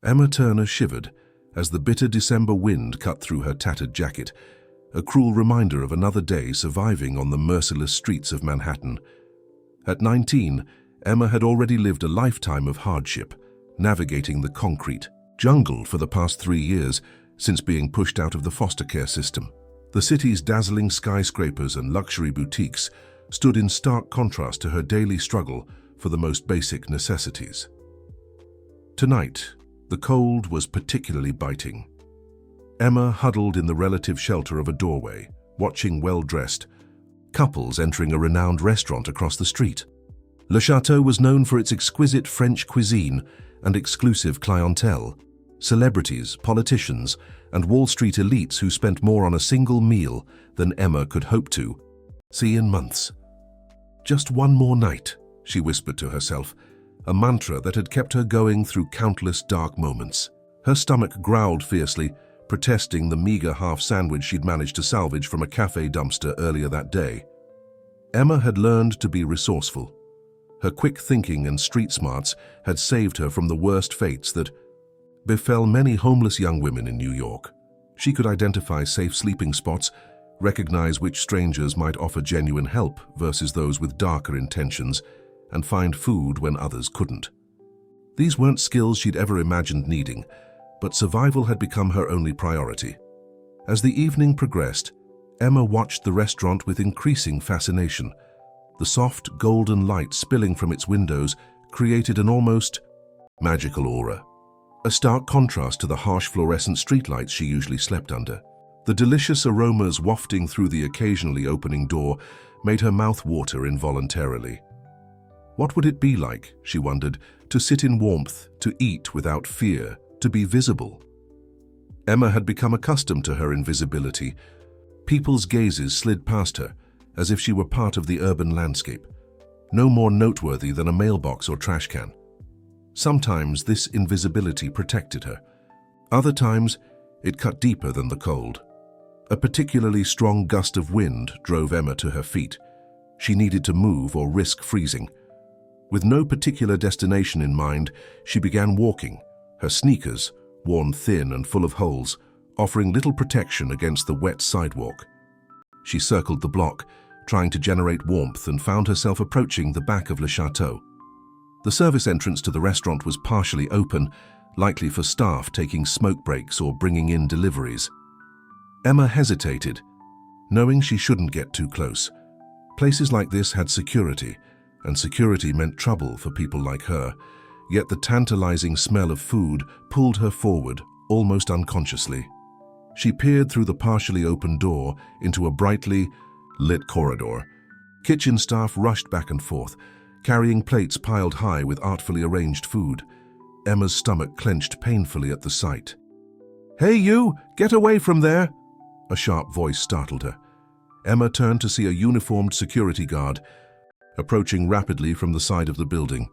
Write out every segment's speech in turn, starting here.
Emma Turner shivered as the bitter December wind cut through her tattered jacket, a cruel reminder of another day surviving on the merciless streets of Manhattan. At 19, Emma had already lived a lifetime of hardship, navigating the concrete jungle for the past 3 years since being pushed out of the foster care system. The city's dazzling skyscrapers and luxury boutiques stood in stark contrast to her daily struggle for the most basic necessities. Tonight, the cold was particularly biting. Emma huddled in the relative shelter of a doorway, watching well-dressed couples entering a renowned restaurant across the street. Le Chateau was known for its exquisite French cuisine and exclusive clientele, celebrities, politicians, and Wall Street elites who spent more on a single meal than Emma could hope to see in months. Just one more night, she whispered to herself, a mantra that had kept her going through countless dark moments. Her stomach growled fiercely, protesting the meager half-sandwich she'd managed to salvage from a cafe dumpster earlier that day. Emma had learned to be resourceful. Her quick thinking and street smarts had saved her from the worst fates that befell many homeless young women in New York. She could identify safe sleeping spots, recognize which strangers might offer genuine help versus those with darker intentions, and find food when others couldn't. These weren't skills she'd ever imagined needing, but survival had become her only priority. As the evening progressed, Emma watched the restaurant with increasing fascination. The soft, golden light spilling from its windows created an almost magical aura, a stark contrast to the harsh fluorescent streetlights she usually slept under. The delicious aromas wafting through the occasionally opening door made her mouth water involuntarily. What would it be like, she wondered, to sit in warmth, to eat without fear, to be visible? Emma had become accustomed to her invisibility. People's gazes slid past her, as if she were part of the urban landscape, no more noteworthy than a mailbox or trash can. Sometimes this invisibility protected her. Other times, it cut deeper than the cold. A particularly strong gust of wind drove Emma to her feet. She needed to move or risk freezing. With no particular destination in mind, she began walking, her sneakers, worn thin and full of holes, offering little protection against the wet sidewalk. She circled the block, trying to generate warmth, and found herself approaching the back of Le Chateau. The service entrance to the restaurant was partially open, likely for staff taking smoke breaks or bringing in deliveries. Emma hesitated, knowing she shouldn't get too close. Places like this had security, and security meant trouble for people like her, yet the tantalizing smell of food pulled her forward, almost unconsciously. She peered through the partially open door into a brightly lit corridor. Kitchen staff rushed back and forth, carrying plates piled high with artfully arranged food. Emma's stomach clenched painfully at the sight. "Hey you, get away from there!" A sharp voice startled her. Emma turned to see a uniformed security guard approaching rapidly from the side of the building.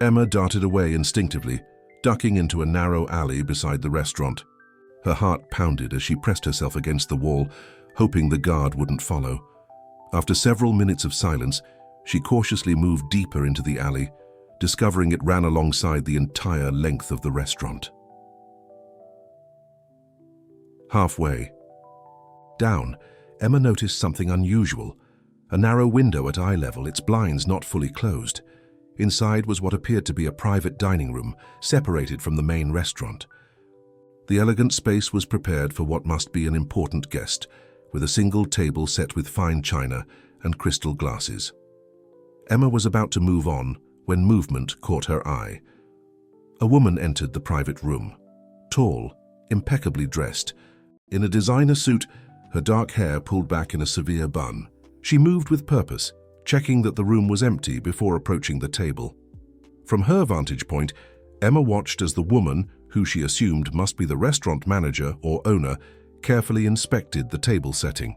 Emma darted away instinctively, ducking into a narrow alley beside the restaurant. Her heart pounded as she pressed herself against the wall, hoping the guard wouldn't follow. After several minutes of silence, she cautiously moved deeper into the alley, discovering it ran alongside the entire length of the restaurant. Halfway down, Emma noticed something unusual. A narrow window at eye level, its blinds not fully closed. Inside was what appeared to be a private dining room, separated from the main restaurant. The elegant space was prepared for what must be an important guest, with a single table set with fine china and crystal glasses. Emma was about to move on when movement caught her eye. A woman entered the private room, tall, impeccably dressed. In a designer suit, her dark hair pulled back in a severe bun. She moved with purpose, checking that the room was empty before approaching the table. From her vantage point, Emma watched as the woman, who she assumed must be the restaurant manager or owner, carefully inspected the table setting.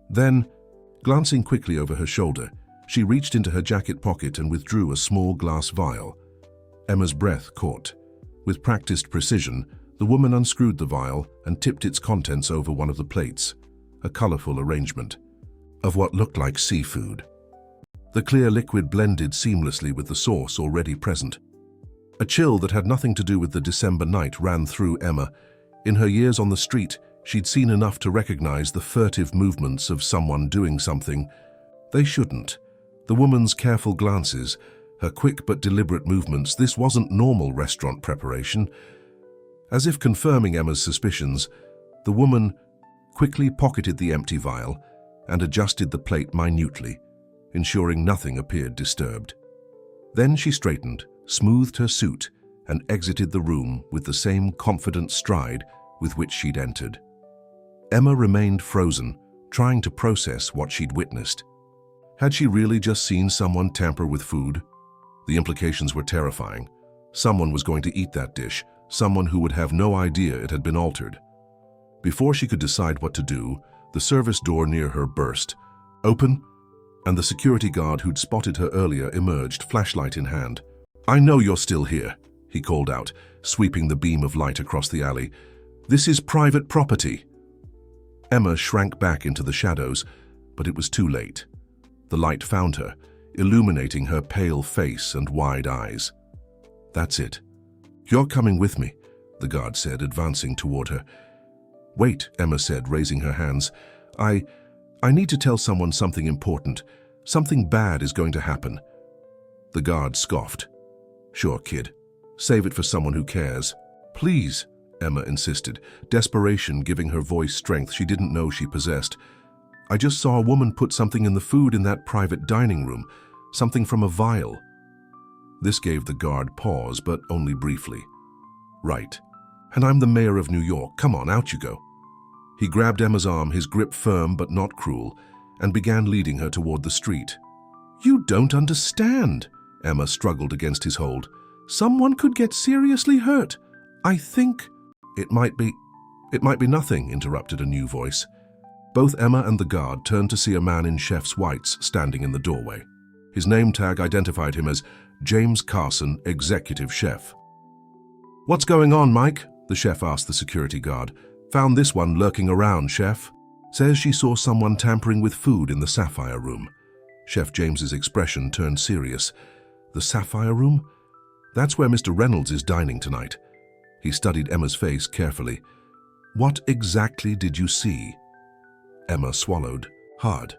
Then, glancing quickly over her shoulder, she reached into her jacket pocket and withdrew a small glass vial. Emma's breath caught. With practiced precision, the woman unscrewed the vial and tipped its contents over one of the plates, a colorful arrangement of what looked like seafood. The clear liquid blended seamlessly with the sauce already present. A chill that had nothing to do with the December night ran through Emma. In her years on the street, she'd seen enough to recognize the furtive movements of someone doing something they shouldn't. The woman's careful glances, her quick but deliberate movements, this wasn't normal restaurant preparation. As if confirming Emma's suspicions, the woman quickly pocketed the empty vial and adjusted the plate minutely, ensuring nothing appeared disturbed. Then she straightened, smoothed her suit, and exited the room with the same confident stride with which she'd entered. Emma remained frozen, trying to process what she'd witnessed. Had she really just seen someone tamper with food? The implications were terrifying. Someone was going to eat that dish, someone who would have no idea it had been altered. Before she could decide what to do, the service door near her burst open, and the security guard who'd spotted her earlier emerged, flashlight in hand. "I know you're still here," he called out, sweeping the beam of light across the alley. "This is private property." Emma shrank back into the shadows, but it was too late. The light found her, illuminating her pale face and wide eyes. "That's it. You're coming with me," the guard said, advancing toward her. "Wait," Emma said, raising her hands. I need to tell someone something important. Something bad is going to happen." The guard scoffed. "Sure, kid. Save it for someone who cares." "Please," Emma insisted, desperation giving her voice strength she didn't know she possessed. "I just saw a woman put something in the food in that private dining room, something from a vial." This gave the guard pause, but only briefly. "Right. And I'm the mayor of New York. Come on, out you go." He grabbed Emma's arm, his grip firm but not cruel, and began leading her toward the street. "You don't understand," Emma struggled against his hold. "Someone could get seriously hurt. I think—" It might be nothing," interrupted a new voice. Both Emma and the guard turned to see a man in chef's whites standing in the doorway. His name tag identified him as James Carson, executive chef. "What's going on, Mike?" the chef asked the security guard. "Found this one lurking around, chef. Says she saw someone tampering with food in the Sapphire Room." Chef James's expression turned serious. "The Sapphire Room? That's where Mr. Reynolds is dining tonight." He studied Emma's face carefully. "What exactly did you see?" Emma swallowed hard,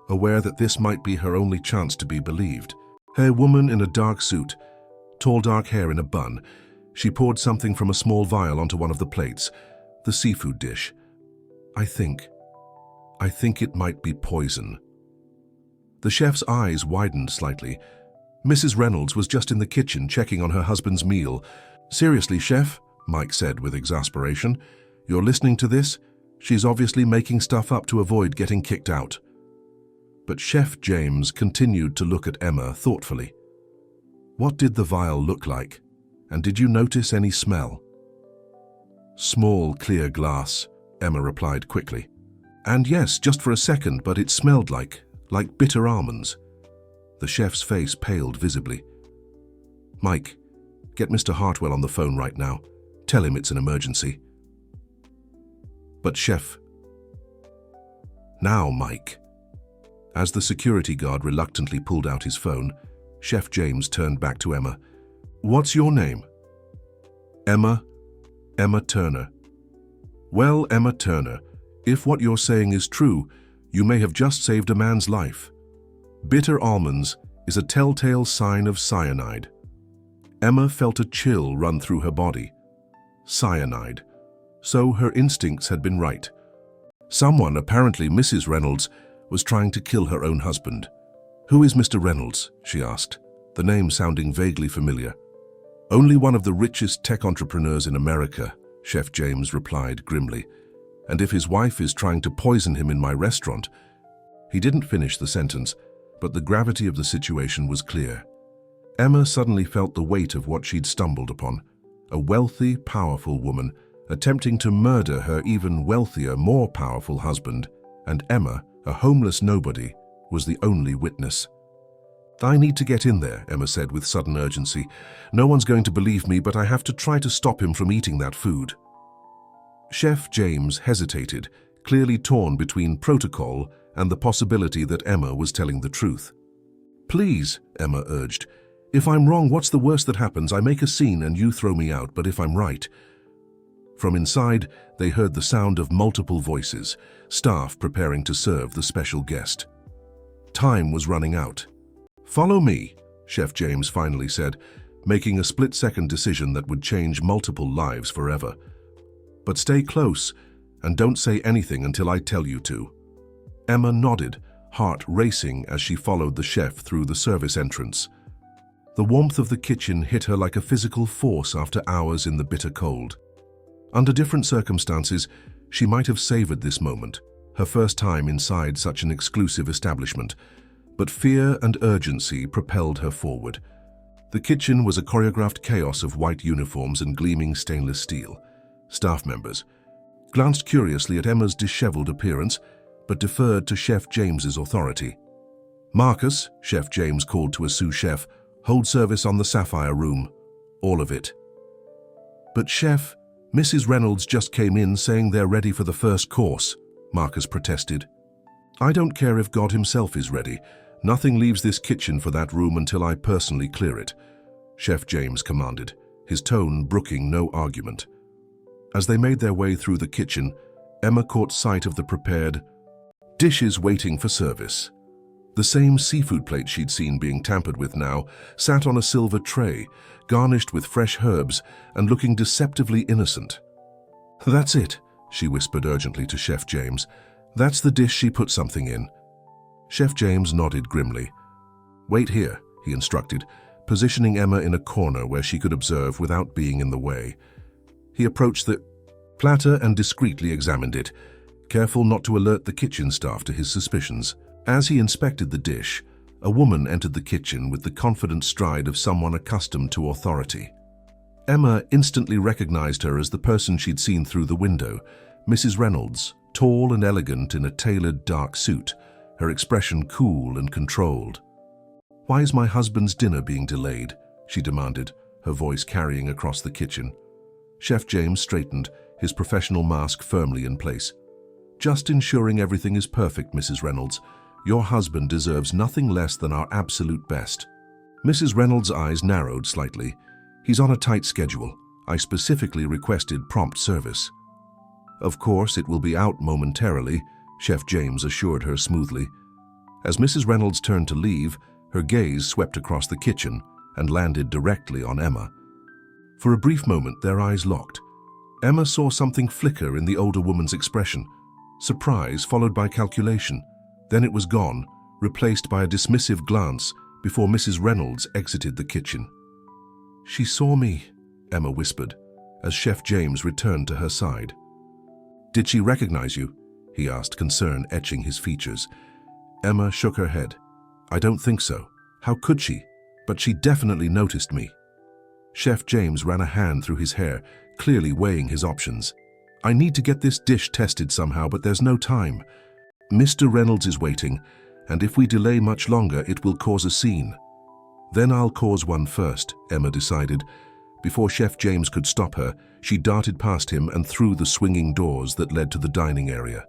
aware that this might be her only chance to be believed. A woman in a dark suit, tall dark hair in a bun. She poured something from a small vial onto one of the plates, the seafood dish. I think it might be poison." The chef's eyes widened slightly. Mrs. Reynolds was just in the kitchen checking on her husband's meal. "Seriously, chef," Mike said with exasperation, "you're listening to this? She's obviously making stuff up to avoid getting kicked out." But Chef James continued to look at Emma thoughtfully. "What did the vial look like? And did you notice any smell?" "Small, clear glass," Emma replied quickly. "And yes, just for a second, but it smelled like bitter almonds." The chef's face paled visibly. "Mike, get Mr. Hartwell on the phone right now. Tell him it's an emergency." "But Chef..." "Now, Mike." As the security guard reluctantly pulled out his phone, Chef James turned back to Emma. "What's your name?" "Emma Turner." "Well, Emma Turner, if what you're saying is true, you may have just saved a man's life. Bitter almonds is a telltale sign of cyanide." Emma felt a chill run through her body. Cyanide. So her instincts had been right. Someone, apparently Mrs. Reynolds, was trying to kill her own husband. "Who is Mr. Reynolds?" she asked, the name sounding vaguely familiar. "Only one of the richest tech entrepreneurs in America," Chef James replied grimly. "And if his wife is trying to poison him in my restaurant..." He didn't finish the sentence, but the gravity of the situation was clear. Emma suddenly felt the weight of what she'd stumbled upon. A wealthy, powerful woman attempting to murder her even wealthier, more powerful husband, and Emma, a homeless nobody, was the only witness. "I need to get in there," Emma said with sudden urgency. "No one's going to believe me, but I have to try to stop him from eating that food." Chef James hesitated, clearly torn between protocol and the possibility that Emma was telling the truth. "Please," Emma urged, If I'm wrong, what's the worst that happens? I make a scene and you throw me out, but if I'm right... From inside, they heard the sound of multiple voices, staff preparing to serve the special guest. Time was running out. "Follow me," Chef James finally said, making a split-second decision that would change multiple lives forever. "But stay close, and don't say anything until I tell you to." Emma nodded, heart racing as she followed the chef through the service entrance. The warmth of the kitchen hit her like a physical force after hours in the bitter cold. Under different circumstances, she might have savored this moment, her first time inside such an exclusive establishment, but fear and urgency propelled her forward. The kitchen was a choreographed chaos of white uniforms and gleaming stainless steel. Staff members glanced curiously at Emma's disheveled appearance, but deferred to Chef James's authority. "Marcus," Chef James called to a sous chef, "hold service on the Sapphire Room. All of it." "But Chef, Mrs. Reynolds just came in saying they're ready for the first course," Marcus protested. "I don't care if God himself is ready. Nothing leaves this kitchen for that room until I personally clear it," Chef James commanded, his tone brooking no argument. As they made their way through the kitchen, Emma caught sight of the prepared dishes waiting for service. The same seafood plate she'd seen being tampered with now sat on a silver tray, garnished with fresh herbs and looking deceptively innocent. "That's it," she whispered urgently to Chef James. "That's the dish she put something in." Chef James nodded grimly. "Wait here," he instructed, positioning Emma in a corner where she could observe without being in the way. He approached the platter and discreetly examined it, careful not to alert the kitchen staff to his suspicions. As he inspected the dish, a woman entered the kitchen with the confident stride of someone accustomed to authority. Emma instantly recognized her as the person she'd seen through the window, Mrs. Reynolds, tall and elegant in a tailored dark suit, her expression cool and controlled. "Why is my husband's dinner being delayed?" she demanded, her voice carrying across the kitchen. Chef James straightened, his professional mask firmly in place. "Just ensuring everything is perfect, Mrs. Reynolds. Your husband deserves nothing less than our absolute best." Mrs. Reynolds' eyes narrowed slightly. "He's on a tight schedule. I specifically requested prompt service." "Of course, it will be out momentarily," Chef James assured her smoothly. As Mrs. Reynolds turned to leave, her gaze swept across the kitchen and landed directly on Emma. For a brief moment, their eyes locked. Emma saw something flicker in the older woman's expression, surprise followed by calculation. Then it was gone, replaced by a dismissive glance before Mrs. Reynolds exited the kitchen. "She saw me," Emma whispered, as Chef James returned to her side. "Did she recognize you?" he asked, concern etching his features. Emma shook her head. "I don't think so. How could she? But she definitely noticed me." Chef James ran a hand through his hair, clearly weighing his options. "I need to get this dish tested somehow, but there's no time. Mr. Reynolds is waiting, and if we delay much longer, it will cause a scene." "Then I'll cause one first," Emma decided. Before Chef James could stop her, she darted past him and through the swinging doors that led to the dining area.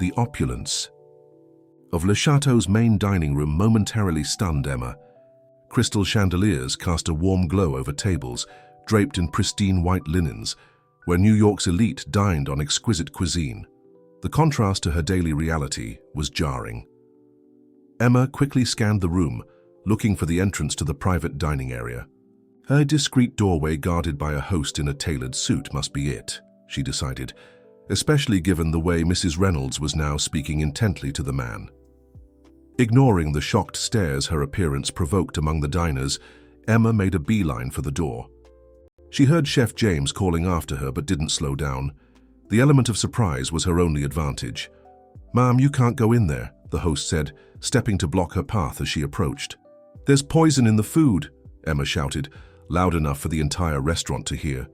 The opulence of Le Chateau's main dining room momentarily stunned Emma. Crystal chandeliers cast a warm glow over tables, draped in pristine white linens, where New York's elite dined on exquisite cuisine. The contrast to her daily reality was jarring. Emma quickly scanned the room, looking for the entrance to the private dining area. Her discreet doorway guarded by a host in a tailored suit must be it, she decided, especially given the way Mrs. Reynolds was now speaking intently to the man. Ignoring the shocked stares her appearance provoked among the diners, Emma made a beeline for the door. She heard Chef James calling after her but didn't slow down. The element of surprise was her only advantage. "Ma'am, you can't go in there," the host said, stepping to block her path as she approached. "There's poison in the food," Emma shouted, loud enough for the entire restaurant to hear.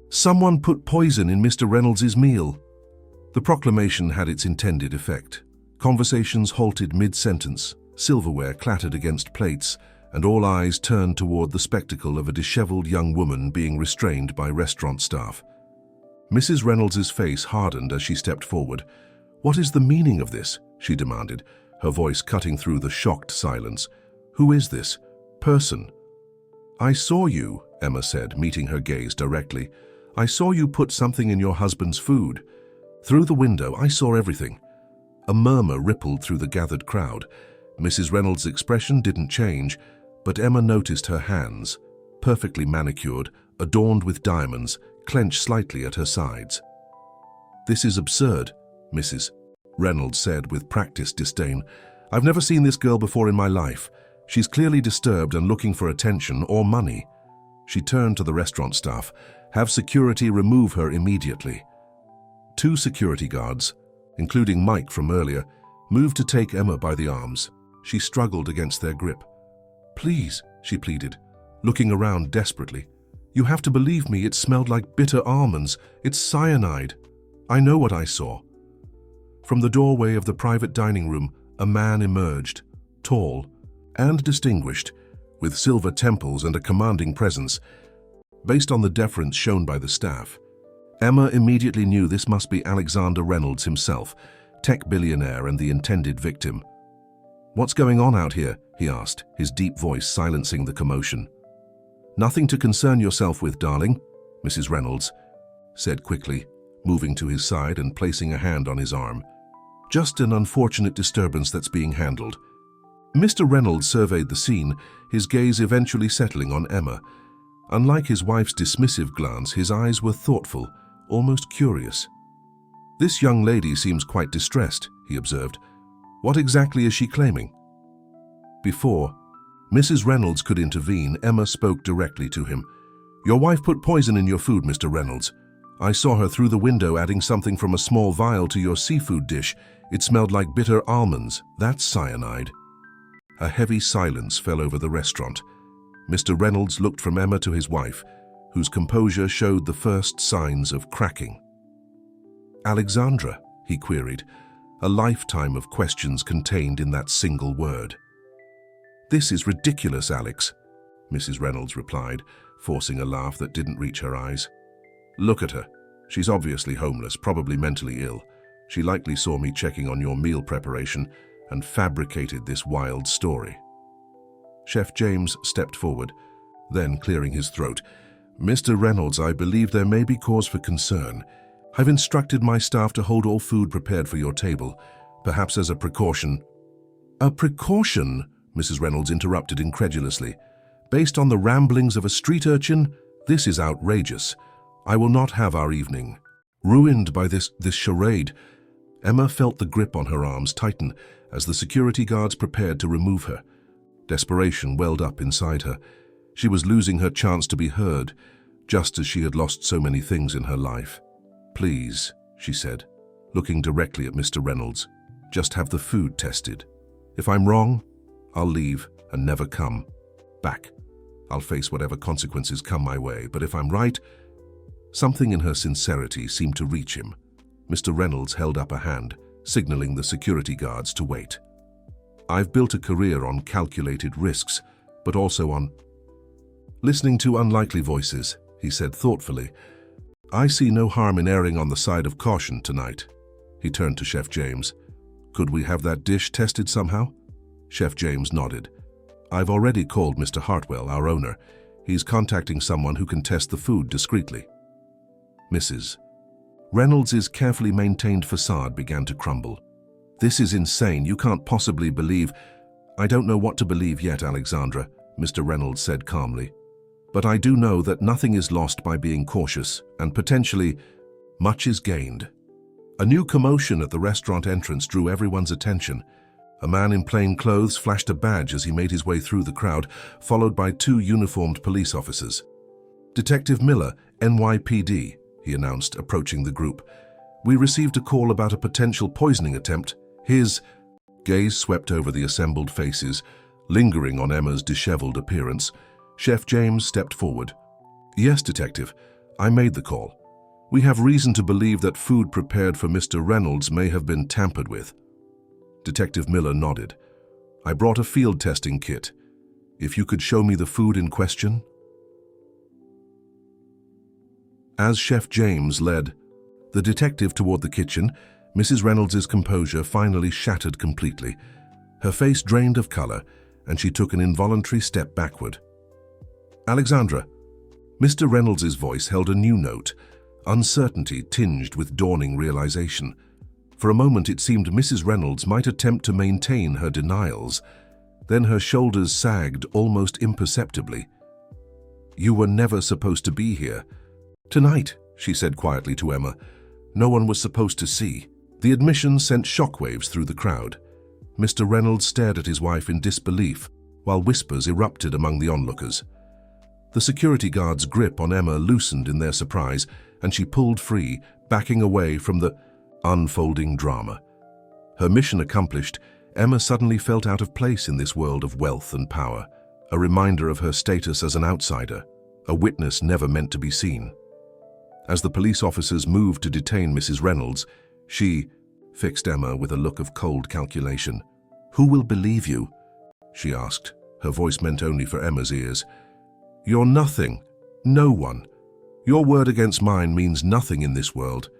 "Someone put poison in Mr. Reynolds' meal." The proclamation had its intended effect. Conversations halted mid-sentence, silverware clattered against plates, and all eyes turned toward the spectacle of a disheveled young woman being restrained by restaurant staff. Mrs. Reynolds' face hardened as she stepped forward. "What is the meaning of this?" she demanded, her voice cutting through the shocked silence. "Who is this person?" "I saw you," Emma said, meeting her gaze directly. "I saw you put something in your husband's food. Through the window, I saw everything." A murmur rippled through the gathered crowd. Mrs. Reynolds' expression didn't change, but Emma noticed her hands, perfectly manicured, adorned with diamonds, clenched slightly at her sides. "This is absurd," Mrs. Reynolds said with practiced disdain. "I've never seen this girl before in my life. She's clearly disturbed and looking for attention or money." She turned to the restaurant staff. "Have security remove her immediately." 2 security guards, including Mike from earlier, moved to take Emma by the arms. She struggled against their grip. "Please," she pleaded, looking around desperately. "You have to believe me, it smelled like bitter almonds. It's cyanide. I know what I saw." From the doorway of the private dining room, a man emerged, tall and distinguished, with silver temples and a commanding presence. Based on the deference shown by the staff, Emma immediately knew this must be Alexander Reynolds himself, tech billionaire and the intended victim. "What's going on out here?" he asked, his deep voice silencing the commotion. "Nothing to concern yourself with, darling," Mrs. Reynolds said quickly, moving to his side and placing a hand on his arm. "Just an unfortunate disturbance that's being handled." Mr. Reynolds surveyed the scene, his gaze eventually settling on Emma. Unlike his wife's dismissive glance, his eyes were thoughtful, almost curious. "This young lady seems quite distressed," he observed. "What exactly is she claiming?" Before Mrs. Reynolds could intervene, Emma spoke directly to him. "Your wife put poison in your food, Mr. Reynolds. I saw her through the window adding something from a small vial to your seafood dish. It smelled like bitter almonds. That's cyanide." A heavy silence fell over the restaurant. Mr. Reynolds looked from Emma to his wife, whose composure showed the first signs of cracking. "Alexandra?" he queried, a lifetime of questions contained in that single word. "This is ridiculous, Alex," Mrs. Reynolds replied, forcing a laugh that didn't reach her eyes. "Look at her. She's obviously homeless, probably mentally ill. She likely saw me checking on your meal preparation and fabricated this wild story." Chef James stepped forward, then clearing his throat. "Mr. Reynolds, I believe there may be cause for concern. I've instructed my staff to hold all food prepared for your table, perhaps as a precaution." "A precaution?" Mrs. Reynolds interrupted incredulously. "Based on the ramblings of a street urchin? This is outrageous. I will not have our evening ruined by this charade." Emma felt the grip on her arms tighten as the security guards prepared to remove her. Desperation welled up inside her. She was losing her chance to be heard, just as she had lost so many things in her life. "Please," she said, looking directly at Mr. Reynolds, "just have the food tested. If I'm wrong, I'll leave and never come back. I'll face whatever consequences come my way, but if I'm right..." Something in her sincerity seemed to reach him. Mr. Reynolds held up a hand, signaling the security guards to wait. "I've built a career on calculated risks, but also on listening to unlikely voices," he said thoughtfully. "I see no harm in erring on the side of caution tonight." He turned to Chef James. "Could we have that dish tested somehow?" Chef James nodded. "I've already called Mr. Hartwell, our owner. He's contacting someone who can test the food discreetly." Mrs. Reynolds' carefully maintained facade began to crumble. "This is insane. You can't possibly believe..." "I don't know what to believe yet, Alexandra," Mr. Reynolds said calmly. "But I do know that nothing is lost by being cautious, and potentially, much is gained." A new commotion at the restaurant entrance drew everyone's attention. A man in plain clothes flashed a badge as he made his way through the crowd, followed by 2 uniformed police officers. "Detective Miller, NYPD," he announced, approaching the group. "We received a call about a potential poisoning attempt. His..." Gaze swept over the assembled faces, lingering on Emma's disheveled appearance. Chef James stepped forward. "Yes, Detective, I made the call. We have reason to believe that food prepared for Mr. Reynolds may have been tampered with." Detective Miller nodded. "I brought a field testing kit. If you could show me the food in question." As Chef James led the detective toward the kitchen, Mrs. Reynolds' composure finally shattered completely. Her face drained of color, and she took an involuntary step backward. "Alexandra." Mr. Reynolds's voice held a new note, uncertainty tinged with dawning realization. For a moment it seemed Mrs. Reynolds might attempt to maintain her denials. Then her shoulders sagged almost imperceptibly. "You were never supposed to be here." "Tonight," she said quietly to Emma. "No one was supposed to see." The admission sent shockwaves through the crowd. Mr. Reynolds stared at his wife in disbelief, while whispers erupted among the onlookers. The security guard's grip on Emma loosened in their surprise, and she pulled free, backing away from the unfolding drama. Her mission accomplished, Emma suddenly felt out of place in this world of wealth and power, a reminder of her status as an outsider, a witness never meant to be seen. As the police officers moved to detain Mrs. Reynolds, she fixed Emma with a look of cold calculation. "Who will believe you?" she asked, her voice meant only for Emma's ears. "You're nothing. No one. Your word against mine means nothing in this world."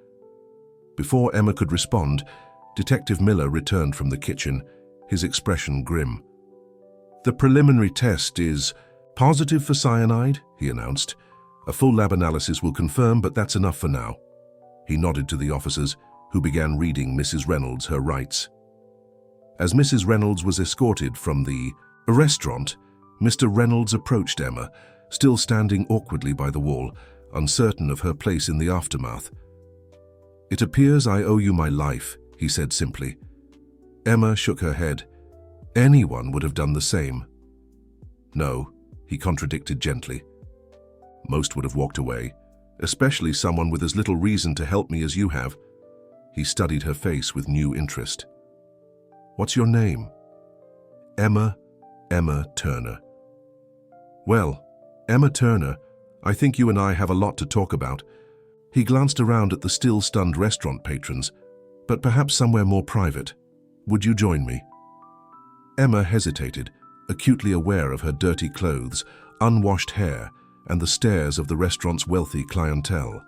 Before Emma could respond, Detective Miller returned from the kitchen, his expression grim. "The preliminary test is positive for cyanide," he announced. "A full lab analysis will confirm, but that's enough for now." He nodded to the officers, who began reading Mrs. Reynolds her rights. As Mrs. Reynolds was escorted from the restaurant, Mr. Reynolds approached Emma, still standing awkwardly by the wall, uncertain of her place in the aftermath. "It appears I owe you my life," he said simply. Emma shook her head. "Anyone would have done the same." "No," he contradicted gently. "Most would have walked away, especially someone with as little reason to help me as you have." He studied her face with new interest. "What's your name?" "Emma Turner." "Well, Emma Turner, I think you and I have a lot to talk about." He glanced around at the still stunned restaurant patrons. "But perhaps somewhere more private. Would you join me?" Emma hesitated, acutely aware of her dirty clothes, unwashed hair, and the stares of the restaurant's wealthy clientele.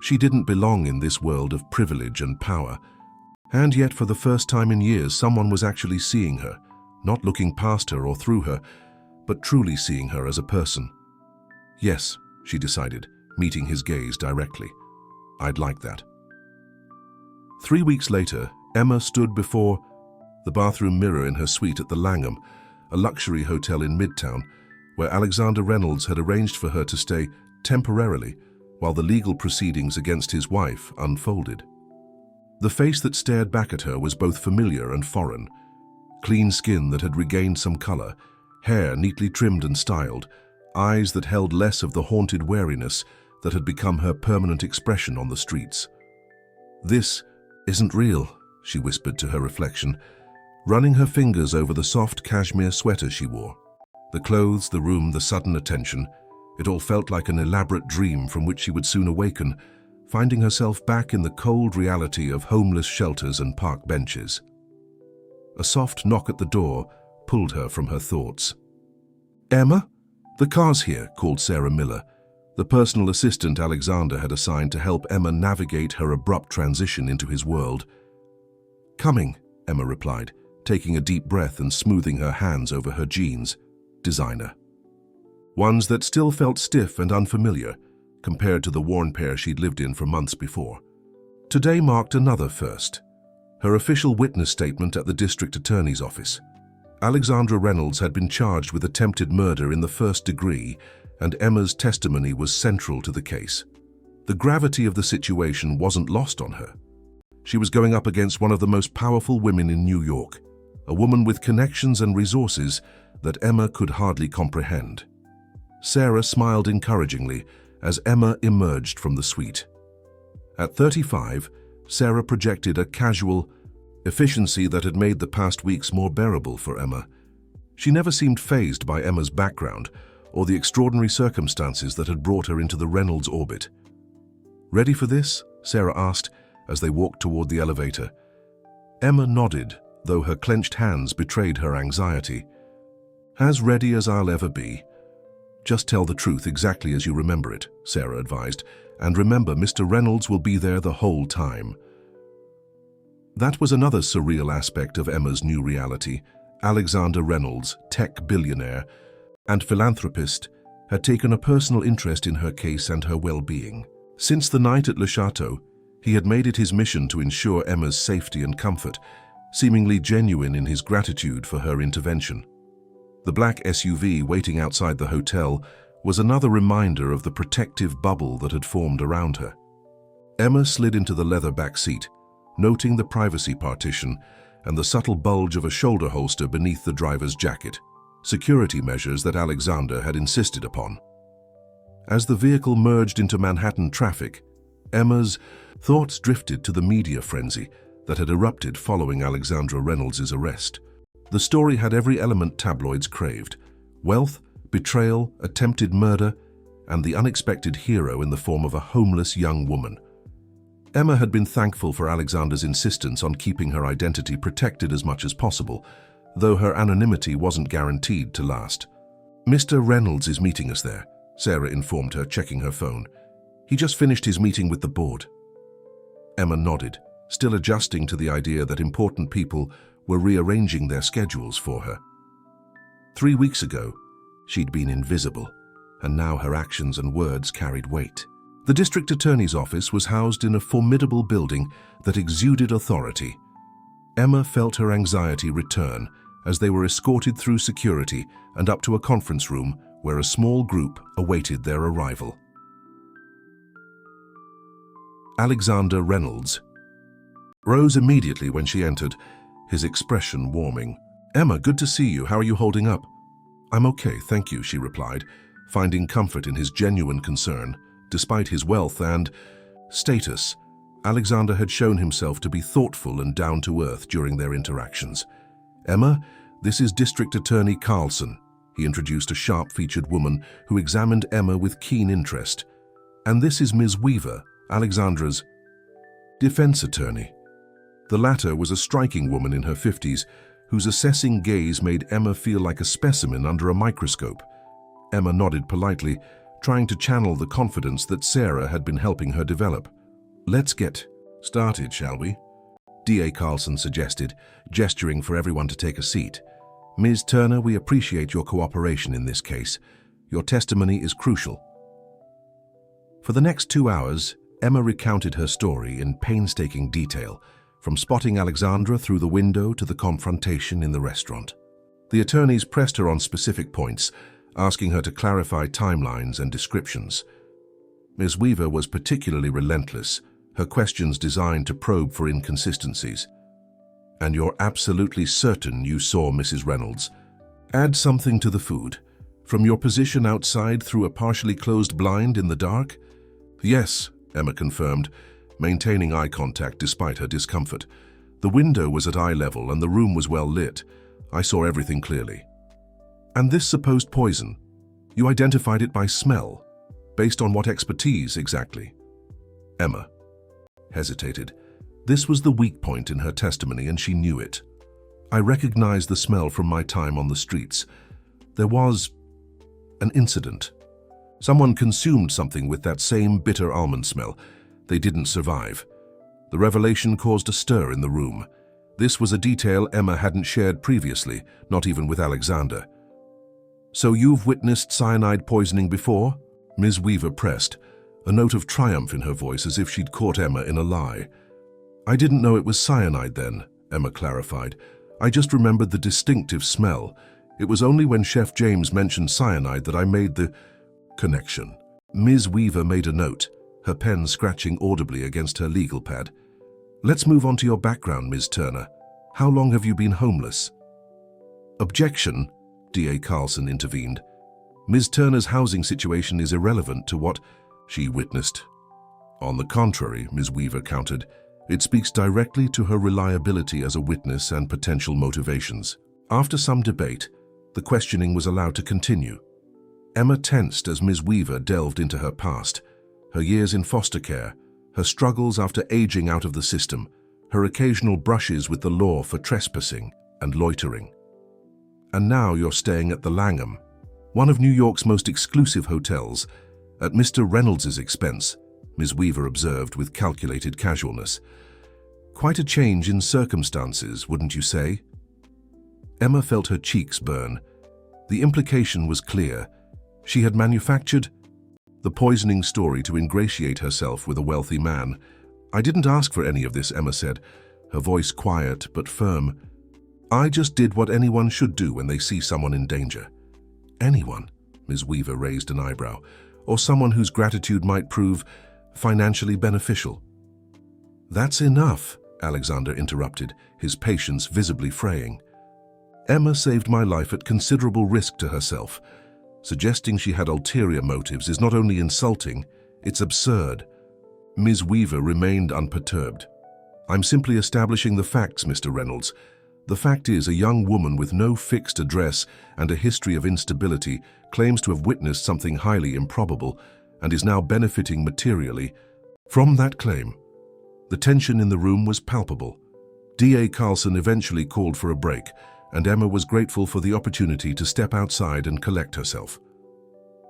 She didn't belong in this world of privilege and power. And yet, for the first time in years, someone was actually seeing her, not looking past her or through her, but truly seeing her as a person. "Yes," she decided, meeting his gaze directly. "I'd like that." 3 weeks later, Emma stood before the bathroom mirror in her suite at the Langham, a luxury hotel in Midtown, where Alexander Reynolds had arranged for her to stay temporarily while the legal proceedings against his wife unfolded. The face that stared back at her was both familiar and foreign. Clean skin that had regained some color, hair neatly trimmed and styled, eyes that held less of the haunted wariness that had become her permanent expression on the streets. "This isn't real," she whispered to her reflection, running her fingers over the soft cashmere sweater she wore. The clothes, the room, the sudden attention, it all felt like an elaborate dream from which she would soon awaken, finding herself back in the cold reality of homeless shelters and park benches. A soft knock at the door pulled her from her thoughts. "Emma? The car's here," called Sarah Miller, the personal assistant Alexander had assigned to help Emma navigate her abrupt transition into his world. "Coming," Emma replied, taking a deep breath and smoothing her hands over her jeans. Designer. Ones that still felt stiff and unfamiliar compared to the worn pair she'd lived in for months before. Today marked another first. Her official witness statement at the district attorney's office. Alexandra Reynolds had been charged with attempted murder in the first degree, and Emma's testimony was central to the case. The gravity of the situation wasn't lost on her. She was going up against one of the most powerful women in New York, a woman with connections and resources that Emma could hardly comprehend. Sarah smiled encouragingly as Emma emerged from the suite. At 35, Sarah projected a casual efficiency that had made the past weeks more bearable for Emma. She never seemed fazed by Emma's background or the extraordinary circumstances that had brought her into the Reynolds orbit. "Ready for this?" Sarah asked as they walked toward the elevator. Emma nodded, though her clenched hands betrayed her anxiety. "As ready as I'll ever be." "Just tell the truth exactly as you remember it," Sarah advised, "and remember, Mr. Reynolds will be there the whole time." That was another surreal aspect of Emma's new reality. Alexander Reynolds, tech billionaire and philanthropist, had taken a personal interest in her case and her well-being. Since the night at Le Chateau, he had made it his mission to ensure Emma's safety and comfort, seemingly genuine in his gratitude for her intervention. The black SUV waiting outside the hotel was another reminder of the protective bubble that had formed around her. Emma slid into the leather back seat, noting the privacy partition and the subtle bulge of a shoulder holster beneath the driver's jacket, security measures that Alexander had insisted upon. As the vehicle merged into Manhattan traffic, Emma's thoughts drifted to the media frenzy that had erupted following Alexandra Reynolds' arrest. The story had every element tabloids craved: wealth, betrayal, attempted murder, and the unexpected hero in the form of a homeless young woman. Emma had been thankful for Alexander's insistence on keeping her identity protected as much as possible, though her anonymity wasn't guaranteed to last. "Mr. Reynolds is meeting us there," Sarah informed her, checking her phone. "He just finished his meeting with the board." Emma nodded, still adjusting to the idea that important people were rearranging their schedules for her. 3 weeks ago, she'd been invisible, and now her actions and words carried weight. The district attorney's office was housed in a formidable building that exuded authority. Emma felt her anxiety return as they were escorted through security and up to a conference room where a small group awaited their arrival. Alexander Reynolds rose immediately when she entered, his expression warming. "Emma, good to see you. How are you holding up?" "I'm okay, thank you," she replied, finding comfort in his genuine concern. Despite his wealth and status, Alexander had shown himself to be thoughtful and down-to-earth during their interactions. "Emma, this is District Attorney Carlson," he introduced a sharp-featured woman who examined Emma with keen interest. "And this is Ms. Weaver, Alexandra's defense attorney." The latter was a striking woman in her 50s, whose assessing gaze made Emma feel like a specimen under a microscope. Emma nodded politely, trying to channel the confidence that Sarah had been helping her develop. "Let's get started, shall we?" D.A. Carlson suggested, gesturing for everyone to take a seat. "Ms. Turner, we appreciate your cooperation in this case. Your testimony is crucial." For the next 2 hours, Emma recounted her story in painstaking detail, from spotting Alexandra through the window to the confrontation in the restaurant. The attorneys pressed her on specific points, asking her to clarify timelines and descriptions. Ms. Weaver was particularly relentless, her questions designed to probe for inconsistencies. "And you're absolutely certain you saw Mrs. Reynolds add something to the food, from your position outside through a partially closed blind in the dark?" "Yes," Emma confirmed, maintaining eye contact despite her discomfort. "The window was at eye level and the room was well lit. I saw everything clearly." "And this supposed poison, you identified it by smell? Based on what expertise exactly?" Emma hesitated. This was the weak point in her testimony, and she knew it. "I recognized the smell from my time on the streets. There was an incident. Someone consumed something with that same bitter almond smell. They didn't survive. The revelation caused a stir in the room. This was a detail Emma hadn't shared previously, not even with Alexander. "So you've witnessed cyanide poisoning before?" Ms. Weaver pressed, a note of triumph in her voice as if she'd caught Emma in a lie. "I didn't know it was cyanide then," Emma clarified. "I just remembered the distinctive smell. It was only when Chef James mentioned cyanide that I made the connection." Ms. Weaver made a note, her pen scratching audibly against her legal pad. "Let's move on to your background, Ms. Turner. How long have you been homeless?" "Objection," D.A. Carlson intervened. "Ms. Turner's housing situation is irrelevant to what she witnessed." "On the contrary," Ms. Weaver countered, "it speaks directly to her reliability as a witness and potential motivations." After some debate, the questioning was allowed to continue. Emma tensed as Ms. Weaver delved into her past, her years in foster care, her struggles after aging out of the system, her occasional brushes with the law for trespassing and loitering. "And now you're staying at the Langham, one of New York's most exclusive hotels, at Mr. Reynolds' expense," Ms. Weaver observed with calculated casualness. Quite a change in circumstances, wouldn't you say? Emma felt her cheeks burn. The implication was clear. She had manufactured the poisoning story to ingratiate herself with a wealthy man. "I didn't ask for any of this," Emma said, her voice quiet but firm. "I just did what anyone should do when they see someone in danger." "Anyone?" Ms. Weaver raised an eyebrow. "Or someone whose gratitude might prove financially beneficial?" "That's enough," Alexander interrupted, his patience visibly fraying. "Emma saved my life at considerable risk to herself. Suggesting she had ulterior motives is not only insulting, it's absurd." Ms. Weaver remained unperturbed. "I'm simply establishing the facts, Mr. Reynolds. The fact is, a young woman with no fixed address and a history of instability claims to have witnessed something highly improbable and is now benefiting materially from that claim." The tension in the room was palpable. D.A. Carlson eventually called for a break, and Emma was grateful for the opportunity to step outside and collect herself.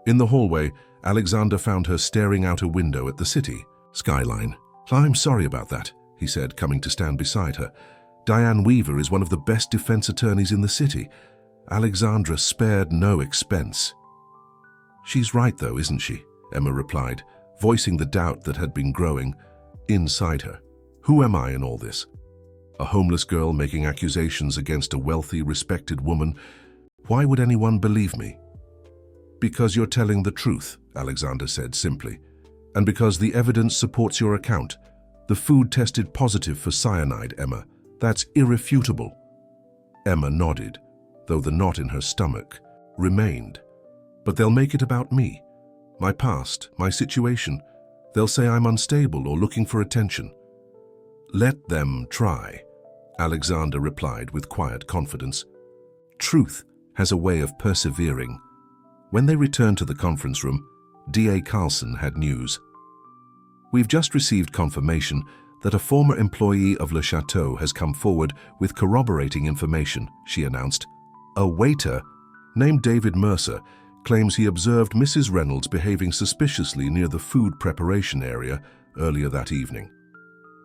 In the hallway, Alexander found her staring out a window at the city skyline. "I'm sorry about that," he said, coming to stand beside her. "Diane Weaver is one of the best defense attorneys in the city. Alexandra spared no expense." "She's right though, isn't she?" Emma replied, voicing the doubt that had been growing inside her. "Who am I in all this? A homeless girl making accusations against a wealthy, respected woman. Why would anyone believe me?" "Because you're telling the truth," Alexander said simply. "And because the evidence supports your account. The food tested positive for cyanide, Emma. That's irrefutable." Emma nodded, though the knot in her stomach remained. "But they'll make it about me, my past, my situation. They'll say I'm unstable or looking for attention." "Let them try," Alexander replied with quiet confidence. "Truth has a way of persevering." When they returned to the conference room, D.A. Carlson had news. "We've just received confirmation that a former employee of Le Chateau has come forward with corroborating information," she announced. "A waiter named David Mercer claims he observed Mrs. Reynolds behaving suspiciously near the food preparation area earlier that evening."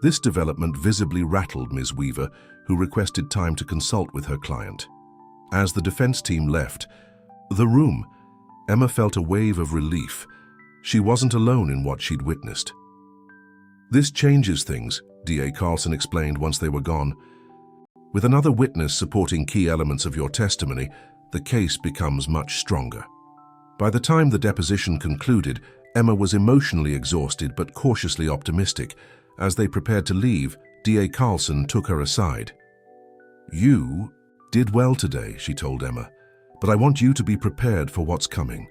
This development visibly rattled Ms. Weaver, who requested time to consult with her client. As the defense team left the room, Emma felt a wave of relief. She wasn't alone in what she'd witnessed. "This changes things," D.A. Carlson explained once they were gone. "With another witness supporting key elements of your testimony, the case becomes much stronger." By the time the deposition concluded, Emma was emotionally exhausted but cautiously optimistic. As they prepared to leave, D.A. Carlson took her aside. "You did well today," she told Emma, "but I want you to be prepared for what's coming.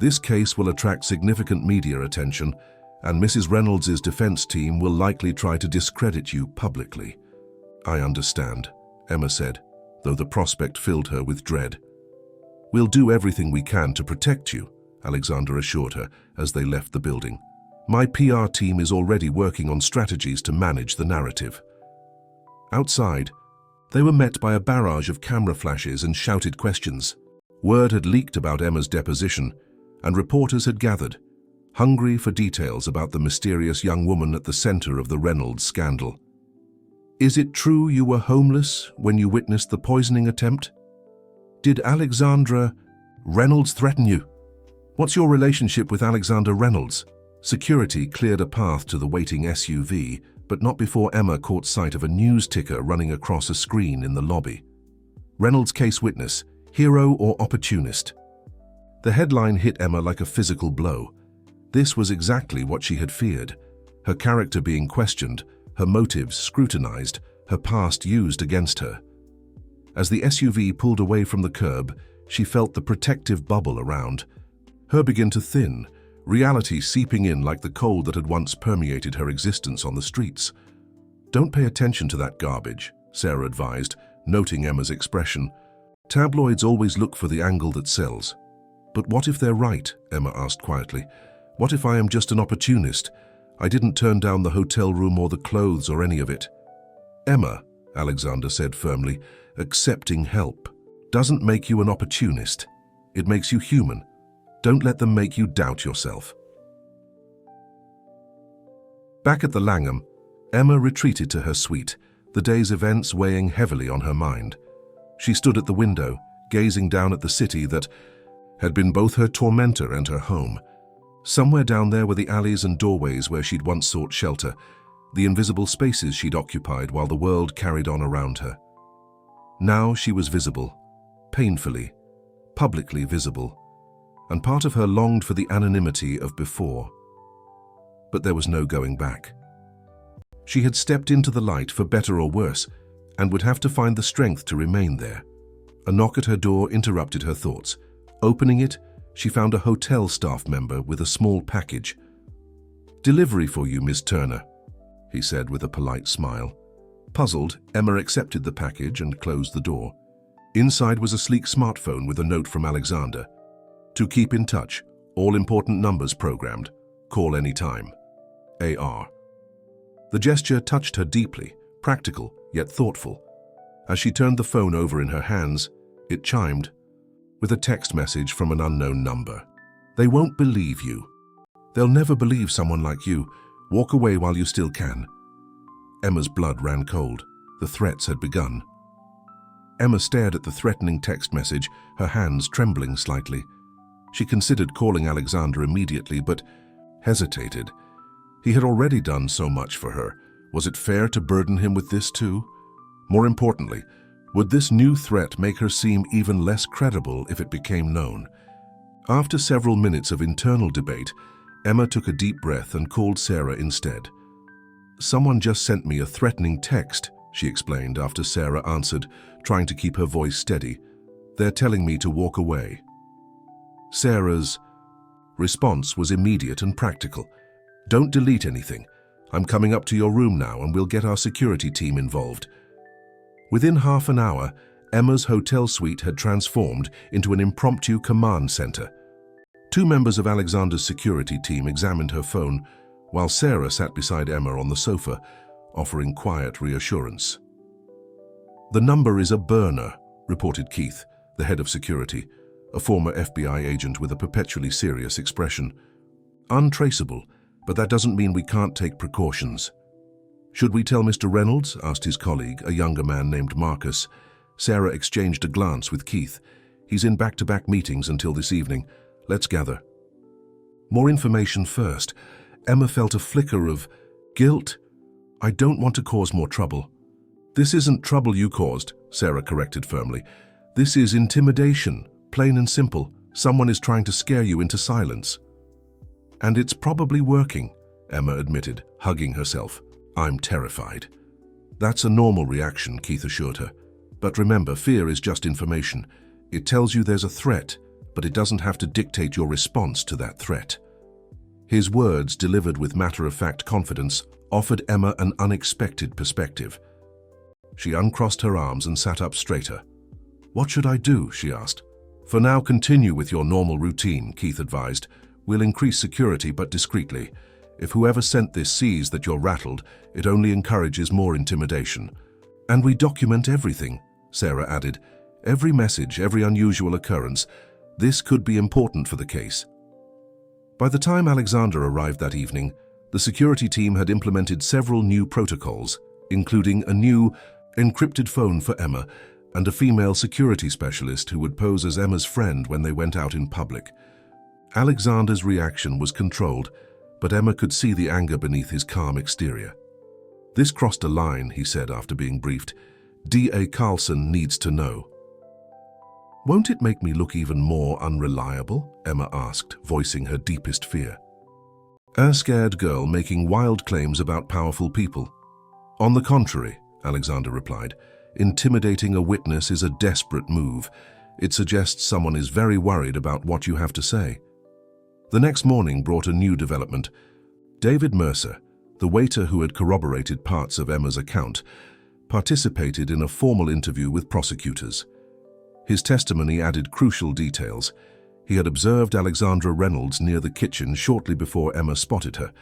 This case will attract significant media attention, and Mrs. Reynolds' defense team will likely try to discredit you publicly." "I understand," Emma said, though the prospect filled her with dread. "We'll do everything we can to protect you," Alexander assured her as they left the building. "My PR team is already working on strategies to manage the narrative." Outside, they were met by a barrage of camera flashes and shouted questions. Word had leaked about Emma's deposition, and reporters had gathered, hungry for details about the mysterious young woman at the center of the Reynolds scandal. "Is it true you were homeless when you witnessed the poisoning attempt? Did Alexandra Reynolds threaten you? What's your relationship with Alexander Reynolds?" Security cleared a path to the waiting SUV, but not before Emma caught sight of a news ticker running across a screen in the lobby. "Reynolds case witness, hero or opportunist?" The headline hit Emma like a physical blow. This was exactly what she had feared. Her character being questioned, her motives scrutinized, her past used against her. As the SUV pulled away from the curb, she felt the protective bubble around her begin to thin, reality seeping in like the cold that had once permeated her existence on the streets. "Don't pay attention to that garbage," Sarah advised, noting Emma's expression. "Tabloids always look for the angle that sells." "But what if they're right?" Emma asked quietly. "What if I am just an opportunist? I didn't turn down the hotel room or the clothes or any of it." "Emma," Alexander said firmly, "accepting help doesn't make you an opportunist. It makes you human. Don't let them make you doubt yourself." Back at the Langham, Emma retreated to her suite, the day's events weighing heavily on her mind. She stood at the window, gazing down at the city that had been both her tormentor and her home. Somewhere down there were the alleys and doorways where she'd once sought shelter, the invisible spaces she'd occupied while the world carried on around her. Now she was visible, painfully, publicly visible, and part of her longed for the anonymity of before. But there was no going back. She had stepped into the light for better or worse, and would have to find the strength to remain there. A knock at her door interrupted her thoughts. Opening it, she found a hotel staff member with a small package. "Delivery for you, Miss Turner," he said with a polite smile. Puzzled, Emma accepted the package and closed the door. Inside was a sleek smartphone with a note from Alexander. "To keep in touch, all important numbers programmed. Call anytime. AR." The gesture touched her deeply, practical yet thoughtful. As she turned the phone over in her hands, it chimed with a text message from an unknown number. "They won't believe you. They'll never believe someone like you. Walk away while you still can." Emma's blood ran cold. The threats had begun. Emma stared at the threatening text message, her hands trembling slightly. She considered calling Alexander immediately, but hesitated. He had already done so much for her. Was it fair to burden him with this too? More importantly, would this new threat make her seem even less credible if it became known? After several minutes of internal debate, Emma took a deep breath and called Sarah instead. "Someone just sent me a threatening text," she explained after Sarah answered, trying to keep her voice steady. "They're telling me to walk away." Sarah's response was immediate and practical. "Don't delete anything. I'm coming up to your room now and we'll get our security team involved." Within half an hour, Emma's hotel suite had transformed into an impromptu command center. Two members of Alexander's security team examined her phone, while Sarah sat beside Emma on the sofa, offering quiet reassurance. "The number is a burner," reported Keith, the head of security, a former FBI agent with a perpetually serious expression. "Untraceable, but that doesn't mean we can't take precautions." "Should we tell Mr. Reynolds?" asked his colleague, a younger man named Marcus. Sarah exchanged a glance with Keith. "He's in back-to-back meetings until this evening. Let's gather." More information first. Emma felt a flicker of guilt. "I don't want to cause more trouble." "This isn't trouble you caused," Sarah corrected firmly. "This is intimidation, plain and simple. Someone is trying to scare you into silence." "And it's probably working," Emma admitted, hugging herself. "I'm terrified." "That's a normal reaction," Keith assured her. "But remember, fear is just information. It tells you there's a threat, but it doesn't have to dictate your response to that threat." His words, delivered with matter-of-fact confidence, offered Emma an unexpected perspective. She uncrossed her arms and sat up straighter. "What should I do?" she asked. "For now, continue with your normal routine," Keith advised. "We'll increase security, but discreetly. If whoever sent this sees that you're rattled, it only encourages more intimidation." "And we document everything," Sarah added. "Every message, every unusual occurrence. This could be important for the case." By the time Alexander arrived that evening, the security team had implemented several new protocols, including a new encrypted phone for Emma and a female security specialist who would pose as Emma's friend when they went out in public. Alexander's reaction was controlled, but Emma could see the anger beneath his calm exterior. "This crossed a line," he said after being briefed. "D.A. Carlson needs to know." "Won't it make me look even more unreliable?" Emma asked, voicing her deepest fear. A scared girl making wild claims about powerful people. "On the contrary," Alexander replied, "intimidating a witness is a desperate move. It suggests someone is very worried about what you have to say." The next morning brought a new development. David Mercer, the waiter who had corroborated parts of Emma's account, participated in a formal interview with prosecutors. His testimony added crucial details. He had observed Alexandra Reynolds near the kitchen shortly before Emma spotted her,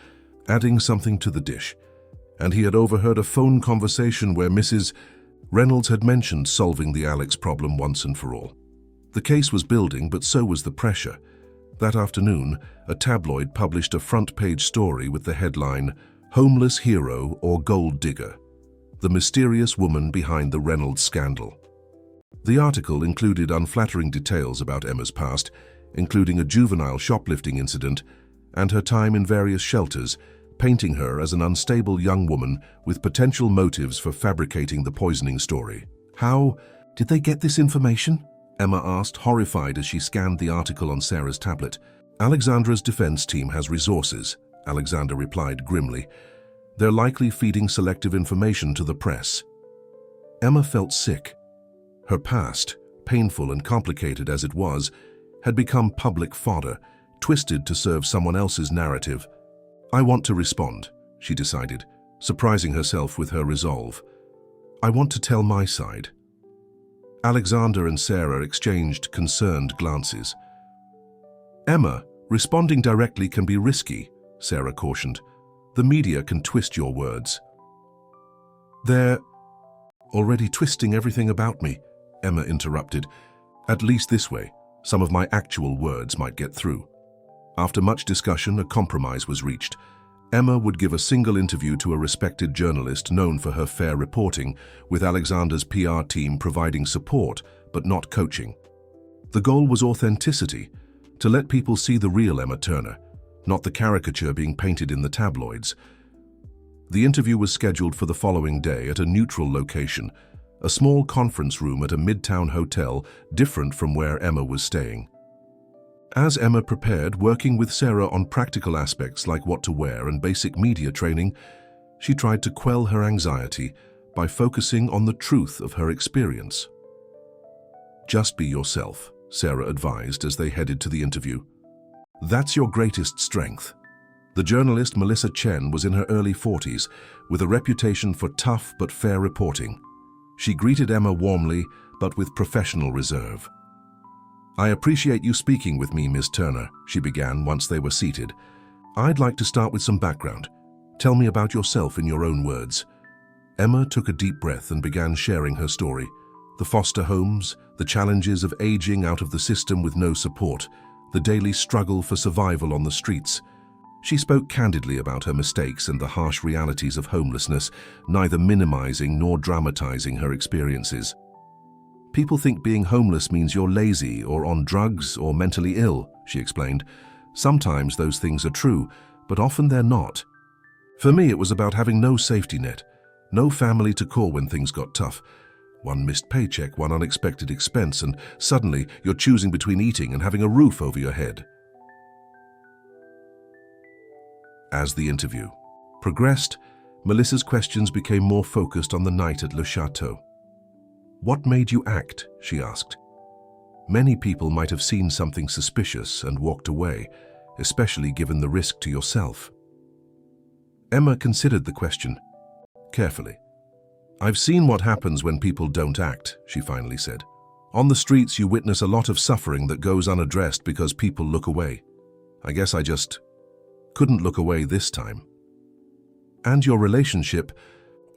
adding something to the dish. And he had overheard a phone conversation where Mrs. Reynolds had mentioned solving the Alex problem once and for all. The case was building, but so was the pressure. That afternoon, a tabloid published a front-page story with the headline, Homeless hero or gold digger? The mysterious woman behind the Reynolds scandal. The article included unflattering details about Emma's past, including a juvenile shoplifting incident and her time in various shelters, painting her as an unstable young woman with potential motives for fabricating the poisoning story. How did they get this information? Emma asked, horrified as she scanned the article on Sarah's tablet. Alexandra's defense team has resources, Alexandra replied grimly. They're likely feeding selective information to the press. Emma felt sick. Her past, painful and complicated as it was, had become public fodder, twisted to serve someone else's narrative. I want to respond, she decided, surprising herself with her resolve. I want to tell my side. Alexander and Sarah exchanged concerned glances. Emma, responding directly can be risky, Sarah cautioned. The media can twist your words. They're already twisting everything about me, Emma interrupted. At least this way, some of my actual words might get through. After much discussion, a compromise was reached. Emma would give a single interview to a respected journalist known for her fair reporting, with Alexander's PR team providing support, but not coaching. The goal was authenticity, to let people see the real Emma Turner, not the caricature being painted in the tabloids. The interview was scheduled for the following day at a neutral location, a small conference room at a midtown hotel different from where Emma was staying. As Emma prepared, working with Sarah on practical aspects like what to wear and basic media training, she tried to quell her anxiety by focusing on the truth of her experience. Just be yourself, Sarah advised as they headed to the interview. That's your greatest strength. The journalist Melissa Chen was in her early 40s, with a reputation for tough but fair reporting. She greeted Emma warmly, but with professional reserve. I appreciate you speaking with me, Ms. Turner, she began once they were seated. I'd like to start with some background. Tell me about yourself in your own words. Emma took a deep breath and began sharing her story. The foster homes, the challenges of aging out of the system with no support, the daily struggle for survival on the streets. She spoke candidly about her mistakes and the harsh realities of homelessness, neither minimizing nor dramatizing her experiences. People think being homeless means you're lazy or on drugs or mentally ill, she explained. Sometimes those things are true, but often they're not. For me, it was about having no safety net, no family to call when things got tough. One missed paycheck, one unexpected expense, and suddenly you're choosing between eating and having a roof over your head. As the interview progressed, Melissa's questions became more focused on the night at Le Chateau. What made you act? She asked. Many people might have seen something suspicious and walked away, especially given the risk to yourself. Emma considered the question carefully. I've seen what happens when people don't act, she finally said. On the streets, you witness a lot of suffering that goes unaddressed because people look away. I guess I just couldn't look away this time. And your relationship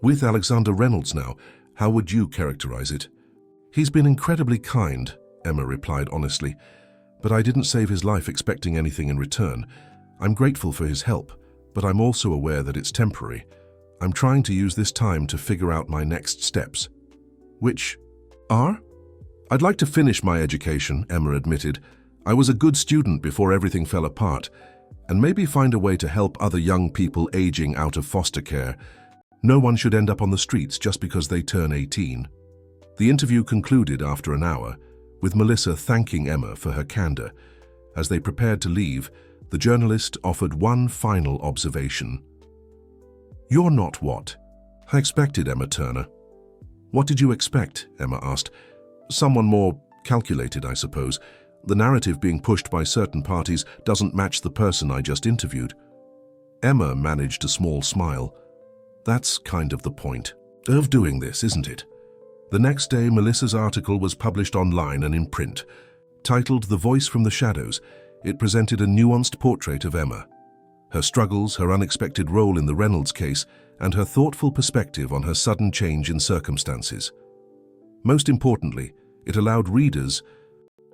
with Alexander Reynolds now, how would you characterize it? He's been incredibly kind, Emma replied honestly, but I didn't save his life expecting anything in return. I'm grateful for his help, but I'm also aware that it's temporary. I'm trying to use this time to figure out my next steps. Which are? I'd like to finish my education, Emma admitted. I was a good student before everything fell apart, and maybe find a way to help other young people aging out of foster care. No one should end up on the streets just because they turn 18. The interview concluded after an hour, with Melissa thanking Emma for her candor. As they prepared to leave, the journalist offered one final observation. You're not what I expected, Emma Turner. What did you expect? Emma asked. Someone more calculated, I suppose. The narrative being pushed by certain parties doesn't match the person I just interviewed. Emma managed a small smile. That's kind of the point of doing this, isn't it? The next day, Melissa's article was published online and in print. Titled The Voice from the Shadows, it presented a nuanced portrait of Emma. Her struggles, her unexpected role in the Reynolds case, and her thoughtful perspective on her sudden change in circumstances. Most importantly, it allowed readers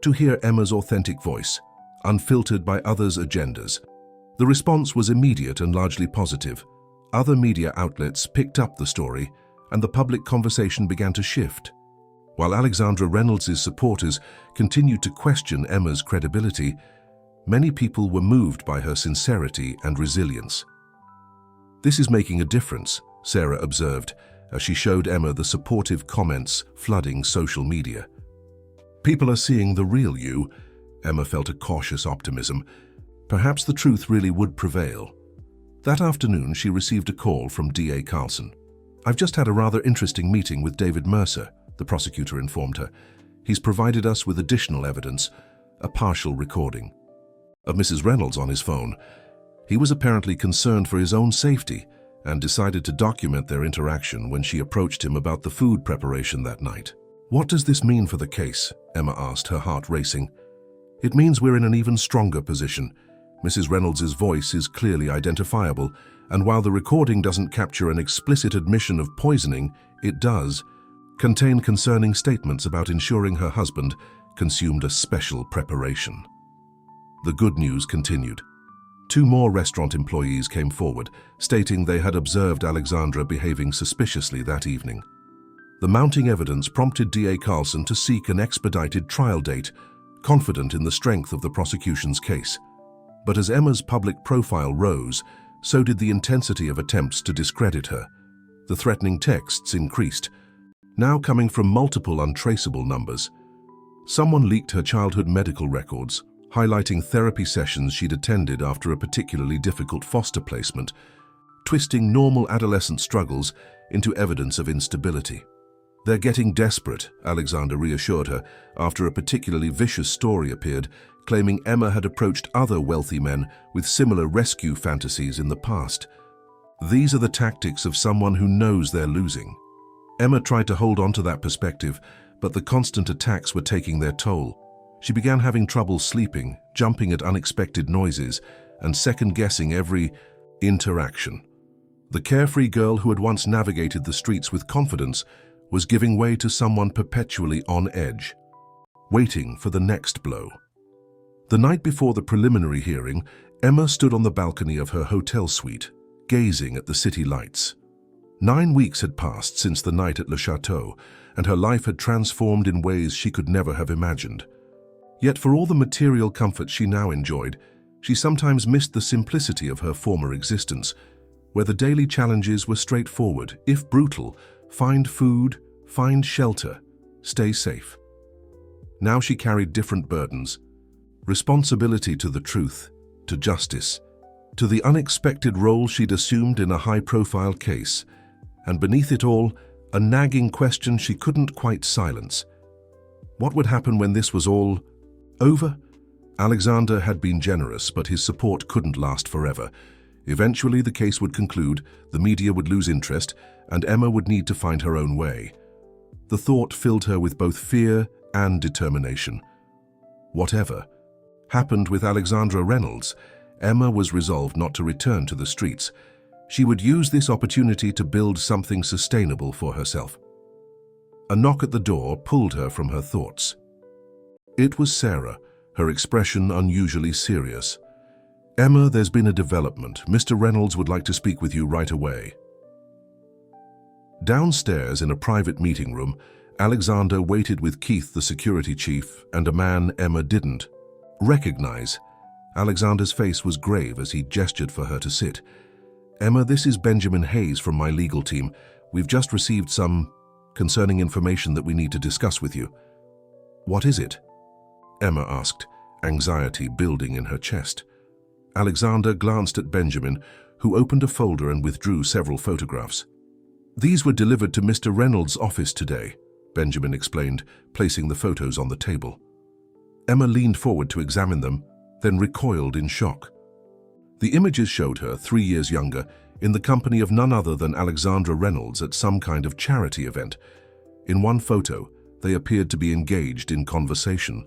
to hear Emma's authentic voice, unfiltered by others' agendas. The response was immediate and largely positive. Other media outlets picked up the story, and the public conversation began to shift. While Alexandra Reynolds' supporters continued to question Emma's credibility, many people were moved by her sincerity and resilience. "This is making a difference," Sarah observed, as she showed Emma the supportive comments flooding social media. "People are seeing the real you." Emma felt a cautious optimism. Perhaps the truth really would prevail. That afternoon, she received a call from DA Carlson. "I've just had a rather interesting meeting with David Mercer," the prosecutor informed her. "He's provided us with additional evidence, a partial recording of Mrs. Reynolds on his phone. He was apparently concerned for his own safety and decided to document their interaction when she approached him about the food preparation that night." "What does this mean for the case?" Emma asked, her heart racing. "It means we're in an even stronger position. Mrs. Reynolds' voice is clearly identifiable, and while the recording doesn't capture an explicit admission of poisoning, it does contain concerning statements about ensuring her husband consumed a special preparation." The good news continued. 2 more restaurant employees came forward, stating they had observed Alexandra behaving suspiciously that evening. The mounting evidence prompted DA Carlson to seek an expedited trial date, confident in the strength of the prosecution's case. But as Emma's public profile rose, so did the intensity of attempts to discredit her. The threatening texts increased, now coming from multiple untraceable numbers. Someone leaked her childhood medical records, highlighting therapy sessions she'd attended after a particularly difficult foster placement, twisting normal adolescent struggles into evidence of instability. "They're getting desperate," Alexandra reassured her after a particularly vicious story appeared, claiming Emma had approached other wealthy men with similar rescue fantasies in the past. "These are the tactics of someone who knows they're losing." Emma tried to hold on to that perspective, but the constant attacks were taking their toll. She began having trouble sleeping, jumping at unexpected noises, and second-guessing every interaction. The carefree girl who had once navigated the streets with confidence was giving way to someone perpetually on edge, waiting for the next blow. The night before the preliminary hearing, Emma stood on the balcony of her hotel suite, gazing at the city lights. 9 weeks had passed since the night at Le Chateau, and her life had transformed in ways she could never have imagined. Yet for all the material comfort she now enjoyed, she sometimes missed the simplicity of her former existence, where the daily challenges were straightforward, if brutal: find food, find shelter, stay safe. Now she carried different burdens: responsibility to the truth, to justice, to the unexpected role she'd assumed in a high-profile case, and beneath it all, a nagging question she couldn't quite silence. What would happen when this was all over? Alexander had been generous, but his support couldn't last forever. Eventually, the case would conclude, the media would lose interest, and Emma would need to find her own way. The thought filled her with both fear and determination. Whatever happened with Alexandra Reynolds, Emma was resolved not to return to the streets. She would use this opportunity to build something sustainable for herself. A knock at the door pulled her from her thoughts. It was Sarah, her expression unusually serious. "Emma, there's been a development. Mr. Reynolds would like to speak with you right away." Downstairs in a private meeting room, Alexander waited with Keith, the security chief, and a man Emma didn't recognize. Alexander's face was grave as he gestured for her to sit. "Emma, this is Benjamin Hayes from my legal team. We've just received some concerning information that we need to discuss with you." "What is it?" Emma asked, anxiety building in her chest. Alexander glanced at Benjamin, who opened a folder and withdrew several photographs. "These were delivered to Mr. Reynolds' office today," Benjamin explained, placing the photos on the table. Emma leaned forward to examine them, then recoiled in shock. The images showed her, 3 years younger, in the company of none other than Alexandra Reynolds at some kind of charity event. In one photo, they appeared to be engaged in conversation.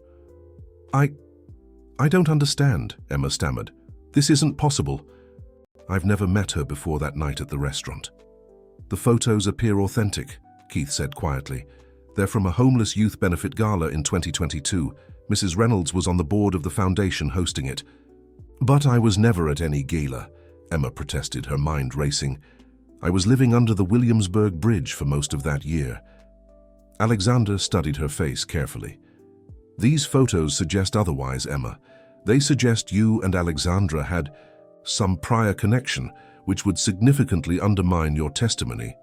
I don't understand," Emma stammered. "This isn't possible. I've never met her before that night at the restaurant." "The photos appear authentic," Keith said quietly. "They're from a homeless youth benefit gala in 2022. Mrs. Reynolds was on the board of the foundation hosting it." "But I was never at any gala," Emma protested, her mind racing. "I was living under the Williamsburg Bridge for most of that year." Alexander studied her face carefully. "These photos suggest otherwise, Emma. They suggest you and Alexandra had some prior connection, which would significantly undermine your testimony."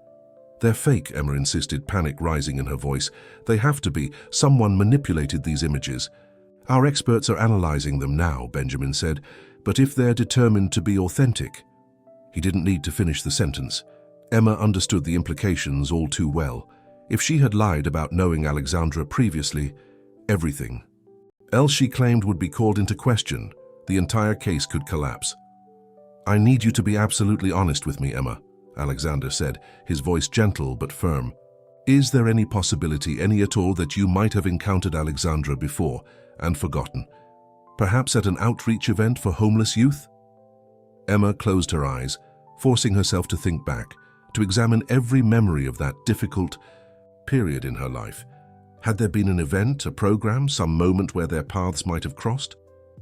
"They're fake," Emma insisted, panic rising in her voice. "They have to be. Someone manipulated these images." "Our experts are analyzing them now," Benjamin said, "but if they're determined to be authentic—" He didn't need to finish the sentence. Emma understood the implications all too well. If she had lied about knowing Alexandra previously, everything else she claimed would be called into question. The entire case could collapse. "I need you to be absolutely honest with me, Emma," Alexander said, his voice gentle but firm. "Is there any possibility, any at all, that you might have encountered Alexandra before and forgotten? Perhaps at an outreach event for homeless youth?" Emma closed her eyes, forcing herself to think back, to examine every memory of that difficult period in her life. Had there been an event, a program, some moment where their paths might have crossed?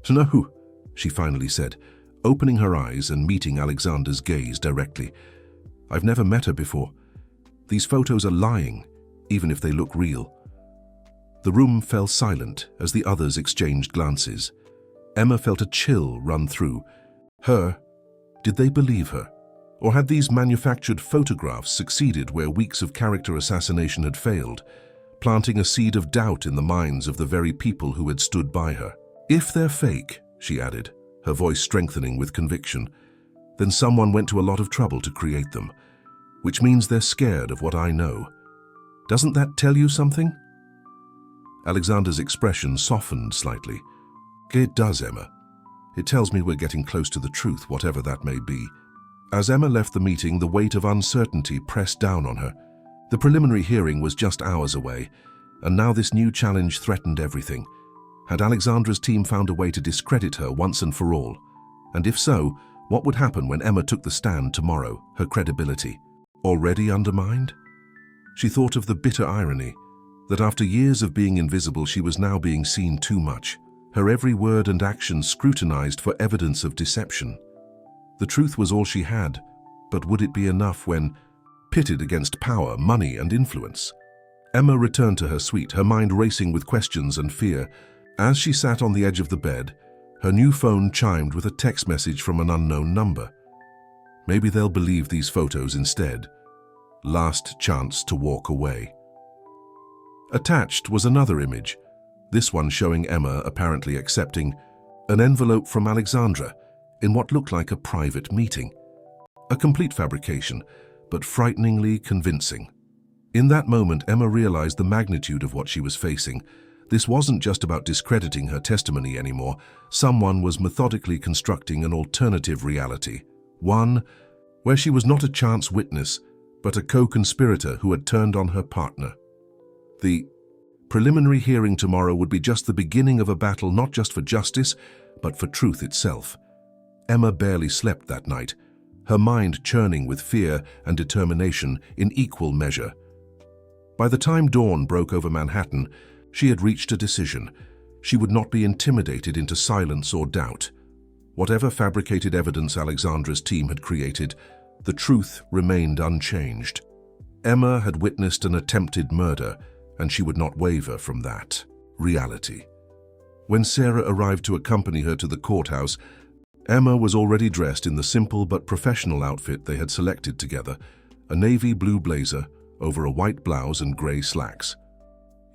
"No," she finally said, opening her eyes and meeting Alexander's gaze directly. "I've never met her before. These photos are lying, even if they look real." The room fell silent as the others exchanged glances. Emma felt a chill run through her. Did they believe her? Or had these manufactured photographs succeeded where weeks of character assassination had failed, planting a seed of doubt in the minds of the very people who had stood by her? "If they're fake," she added, her voice strengthening with conviction, "then someone went to a lot of trouble to create them, which means they're scared of what I know. Doesn't that tell you something?" Alexander's expression softened slightly. "It does, Emma. It tells me we're getting close to the truth, whatever that may be." As Emma left the meeting, the weight of uncertainty pressed down on her. The preliminary hearing was just hours away, and now this new challenge threatened everything. Had Alexandra's team found a way to discredit her once and for all? And if so, what would happen when Emma took the stand tomorrow, her credibility already undermined? She thought of the bitter irony that after years of being invisible, she was now being seen too much, her every word and action scrutinized for evidence of deception. The truth was all she had, but would it be enough when pitted against power, money, and influence? Emma returned to her suite, her mind racing with questions and fear. As she sat on the edge of the bed, her new phone chimed with a text message from an unknown number. Maybe they'll believe these photos instead. Last chance to walk away. Attached was another image, this one showing Emma apparently accepting an envelope from Alexandra in what looked like a private meeting. A complete fabrication, but frighteningly convincing. In that moment, Emma realized the magnitude of what she was facing. This wasn't just about discrediting her testimony anymore. Someone was methodically constructing an alternative reality, one where she was not a chance witness, but a co-conspirator who had turned on her partner. The preliminary hearing tomorrow would be just the beginning of a battle not just for justice, but for truth itself. Emma barely slept that night, her mind churning with fear and determination in equal measure. By the time dawn broke over Manhattan, she had reached a decision. She would not be intimidated into silence or doubt. Whatever fabricated evidence Alexandra's team had created, the truth remained unchanged. Emma had witnessed an attempted murder, and she would not waver from that reality. When Sarah arrived to accompany her to the courthouse, Emma was already dressed in the simple but professional outfit they had selected together, a navy blue blazer over a white blouse and gray slacks.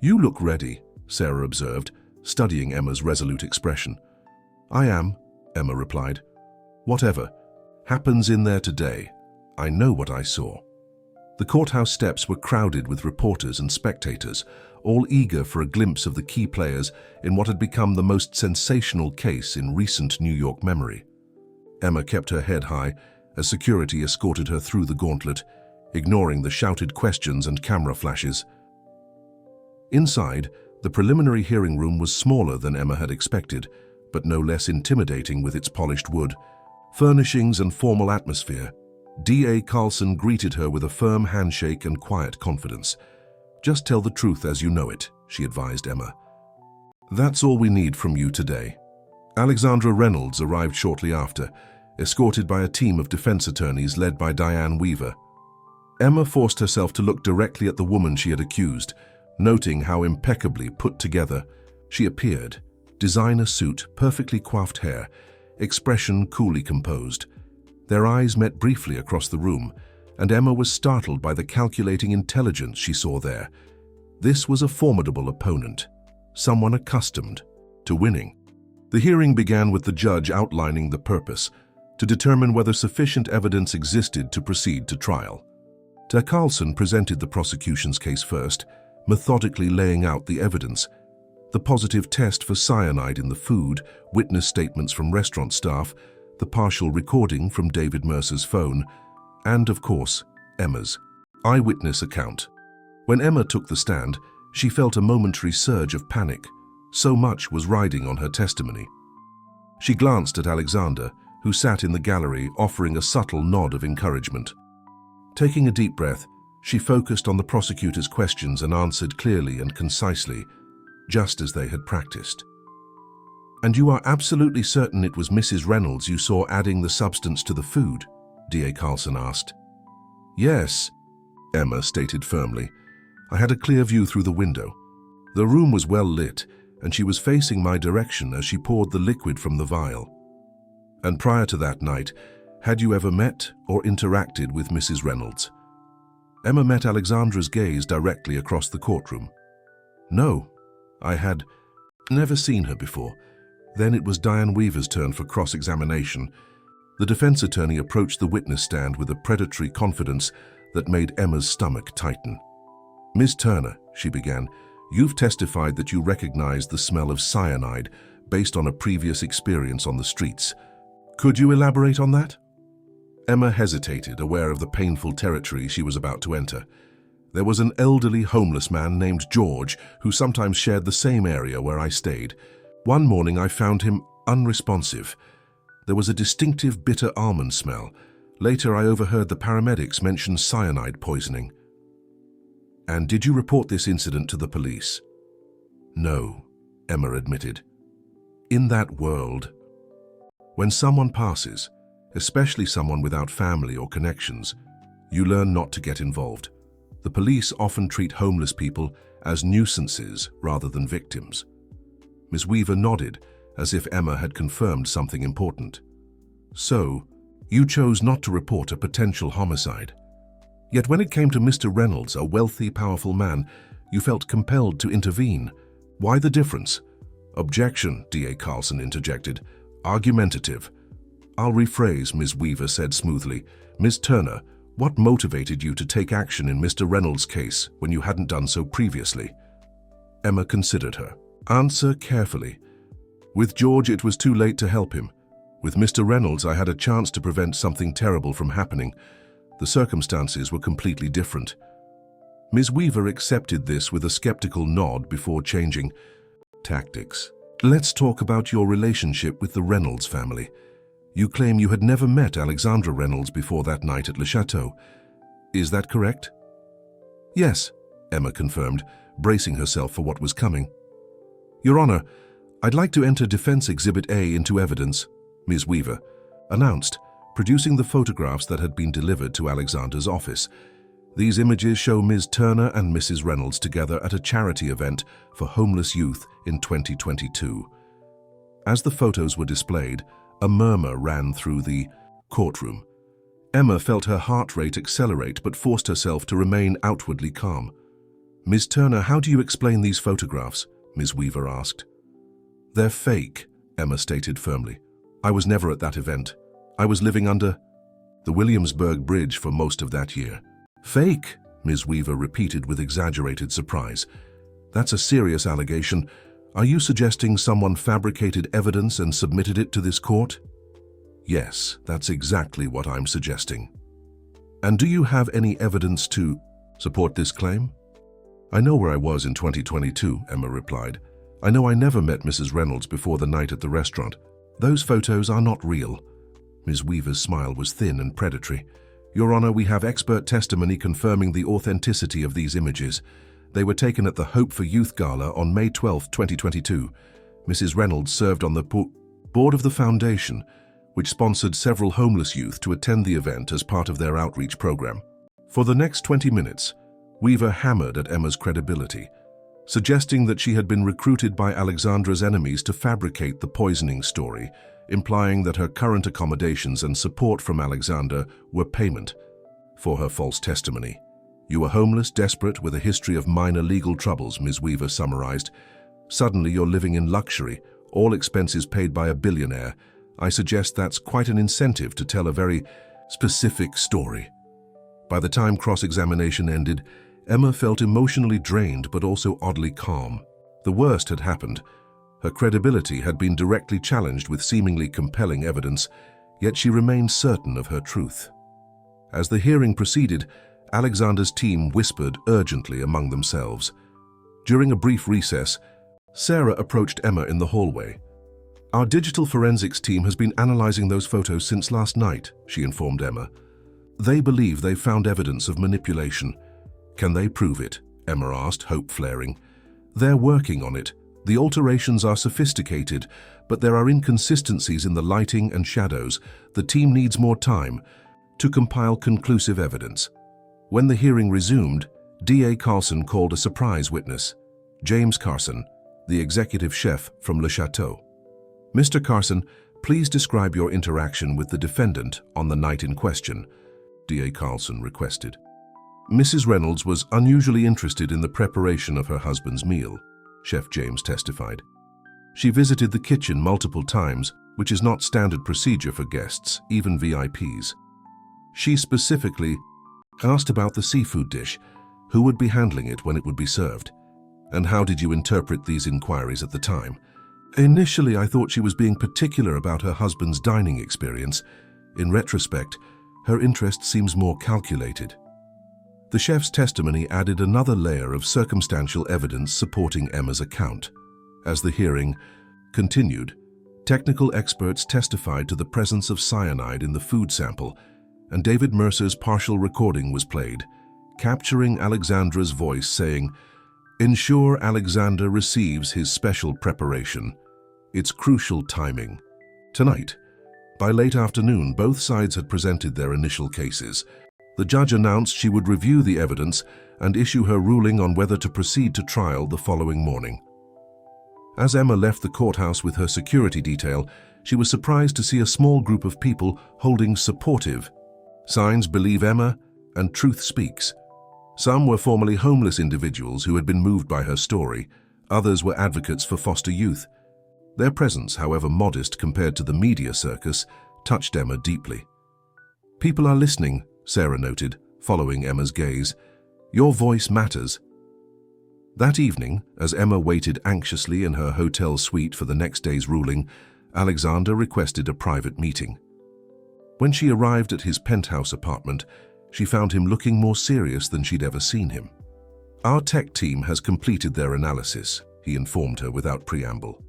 "You look ready," Sarah observed, studying Emma's resolute expression. "I am," Emma replied. "Whatever happens in there today, I know what I saw." The courthouse steps were crowded with reporters and spectators, all eager for a glimpse of the key players in what had become the most sensational case in recent New York memory. Emma kept her head high as security escorted her through the gauntlet, ignoring the shouted questions and camera flashes. Inside, the preliminary hearing room was smaller than Emma had expected, but no less intimidating with its polished wood, furnishings and formal atmosphere. D.A. Carlson greeted her with a firm handshake and quiet confidence. "Just tell the truth as you know it," she advised Emma. "That's all we need from you today." Alexandra Reynolds arrived shortly after, escorted by a team of defense attorneys led by Diane Weaver. Emma forced herself to look directly at the woman she had accused, noting how impeccably put together she appeared. Designer suit, perfectly coiffed hair, expression coolly composed. Their eyes met briefly across the room, and Emma was startled by the calculating intelligence she saw there. This was a formidable opponent, someone accustomed to winning. The hearing began with the judge outlining the purpose, to determine whether sufficient evidence existed to proceed to trial. Carlson presented the prosecution's case first, methodically laying out the evidence. The positive test for cyanide in the food, witness statements from restaurant staff, the partial recording from David Mercer's phone, and, of course, Emma's eyewitness account. When Emma took the stand, she felt a momentary surge of panic. So much was riding on her testimony. She glanced at Alexander, who sat in the gallery, offering a subtle nod of encouragement. Taking a deep breath, she focused on the prosecutor's questions and answered clearly and concisely, just as they had practiced. "And you are absolutely certain it was Mrs. Reynolds you saw adding the substance to the food?" D.A. Carlson asked. "Yes," Emma stated firmly. "I had a clear view through the window. The room was well lit, and she was facing my direction as she poured the liquid from the vial." "And prior to that night, had you ever met or interacted with Mrs. Reynolds?" Emma met Alexandra's gaze directly across the courtroom. "No, I had never seen her before." Then it was Diane Weaver's turn for cross-examination. The defense attorney approached the witness stand with a predatory confidence that made Emma's stomach tighten. "Ms. Turner," she began, "you've testified that you recognized the smell of cyanide based on a previous experience on the streets. Could you elaborate on that?" Emma hesitated, aware of the painful territory she was about to enter. "There was an elderly homeless man named George who sometimes shared the same area where I stayed. One morning I found him unresponsive. There was a distinctive bitter almond smell. Later I overheard the paramedics mention cyanide poisoning." "And did you report this incident to the police?" "No," Emma admitted. In that world, when someone passes, especially someone without family or connections, you learn not to get involved. The police often treat homeless people as nuisances rather than victims. Ms. Weaver nodded, as if Emma had confirmed something important. "So, you chose not to report a potential homicide. Yet when it came to Mr. Reynolds, a wealthy, powerful man, you felt compelled to intervene. Why the difference?" "Objection," D.A. Carlson interjected. "Argumentative." "I'll rephrase," Ms. Weaver said smoothly. "Ms. Turner, what motivated you to take action in Mr. Reynolds' case when you hadn't done so previously?" Emma considered her. "Answer carefully. With George, it was too late to help him. With Mr. Reynolds, I had a chance to prevent something terrible from happening. The circumstances were completely different." Ms. Weaver accepted this with a skeptical nod before changing tactics. "Let's talk about your relationship with the Reynolds family. You claim you had never met Alexandra Reynolds before that night at Le Chateau. Is that correct?" "Yes," Emma confirmed, bracing herself for what was coming. "Your Honor, I'd like to enter Defense Exhibit A into evidence," Ms. Weaver announced, producing the photographs that had been delivered to Alexandra's office. These images show Ms. Turner and Mrs. Reynolds together at a charity event for homeless youth in 2022. As the photos were displayed, a murmur ran through the courtroom. Emma felt her heart rate accelerate but forced herself to remain outwardly calm. "Ms. Turner, how do you explain these photographs?" Ms. Weaver asked. "They're fake," Emma stated firmly. "I was never at that event. I was living under the Williamsburg Bridge for most of that year." "Fake," Ms. Weaver repeated with exaggerated surprise. "That's a serious allegation. Are you suggesting someone fabricated evidence and submitted it to this court?" "Yes, that's exactly what I'm suggesting." "And do you have any evidence to support this claim?" "I know where I was in 2022, Emma replied. "I know I never met Mrs. Reynolds before the night at the restaurant. Those photos are not real." Ms. Weaver's smile was thin and predatory. "Your Honor, we have expert testimony confirming the authenticity of these images. They were taken at the Hope for Youth Gala on May 12, 2022. Mrs. Reynolds served on the board of the foundation, which sponsored several homeless youth to attend the event as part of their outreach program. For the next 20 minutes, Weaver hammered at Emma's credibility, suggesting that she had been recruited by Alexandra's enemies to fabricate the poisoning story, implying that her current accommodations and support from Alexandra were payment for her false testimony. "You were homeless, desperate, with a history of minor legal troubles," Ms. Weaver summarized. "Suddenly you're living in luxury, all expenses paid by a billionaire. I suggest that's quite an incentive to tell a very specific story." By the time cross-examination ended, Emma felt emotionally drained but also oddly calm. The worst had happened. Her credibility had been directly challenged with seemingly compelling evidence, yet she remained certain of her truth. As the hearing proceeded, Alexandra's team whispered urgently among themselves. During a brief recess, Sarah approached Emma in the hallway. "Our digital forensics team has been analyzing those photos since last night," she informed Emma. "They believe they've found evidence of manipulation." "Can they prove it?" Emma asked, hope flaring. "They're working on it. The alterations are sophisticated, but there are inconsistencies in the lighting and shadows. The team needs more time to compile conclusive evidence." When the hearing resumed, D.A. Carlson called a surprise witness, James Carson, the executive chef from Le Chateau. "Mr. Carson, please describe your interaction with the defendant on the night in question," D.A. Carlson requested. "Mrs. Reynolds was unusually interested in the preparation of her husband's meal," Chef James testified. "She visited the kitchen multiple times, which is not standard procedure for guests, even VIPs. She specifically asked about the seafood dish, who would be handling it when it would be served. And how did you interpret these inquiries at the time?" "Initially, I thought she was being particular about her husband's dining experience. In retrospect, her interest seems more calculated." The chef's testimony added another layer of circumstantial evidence supporting Emma's account. As the hearing continued, technical experts testified to the presence of cyanide in the food sample, and David Mercer's partial recording was played, capturing Alexandra's voice saying, "Ensure Alexandra receives his special preparation. It's crucial timing." Tonight, by late afternoon, both sides had presented their initial cases. The judge announced she would review the evidence and issue her ruling on whether to proceed to trial the following morning. As Emma left the courthouse with her security detail, she was surprised to see a small group of people holding supportive signs "Believe Emma" and "Truth Speaks." Some were formerly homeless individuals who had been moved by her story. Others were advocates for foster youth. Their presence, however modest compared to the media circus, touched Emma deeply. "People are listening," Sarah noted, following Emma's gaze. "Your voice matters." That evening, as Emma waited anxiously in her hotel suite for the next day's ruling, Alexandra requested a private meeting. When she arrived at his penthouse apartment, she found him looking more serious than she'd ever seen him. "Our tech team has completed their analysis," he informed her without preamble.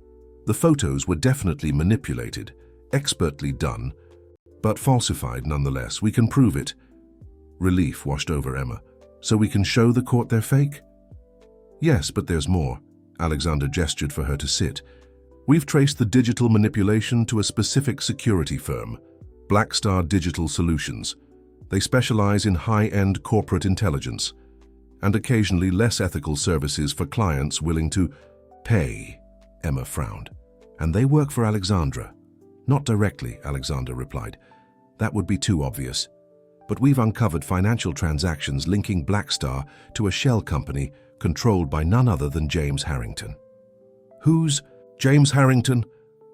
"The photos were definitely manipulated, expertly done, but falsified nonetheless. We can prove it." Relief washed over Emma. "So we can show the court they're fake?" "Yes, but there's more." Alexandra gestured for her to sit. "We've traced the digital manipulation to a specific security firm, Blackstar Digital Solutions. They specialize in high-end corporate intelligence and occasionally less ethical services for clients willing to pay." Emma frowned. "And they work for Alexandra?" "Not directly," Alexandra replied. "That would be too obvious. But we've uncovered financial transactions linking Blackstar to a shell company controlled by none other than James Harrington." "Who's James Harrington?"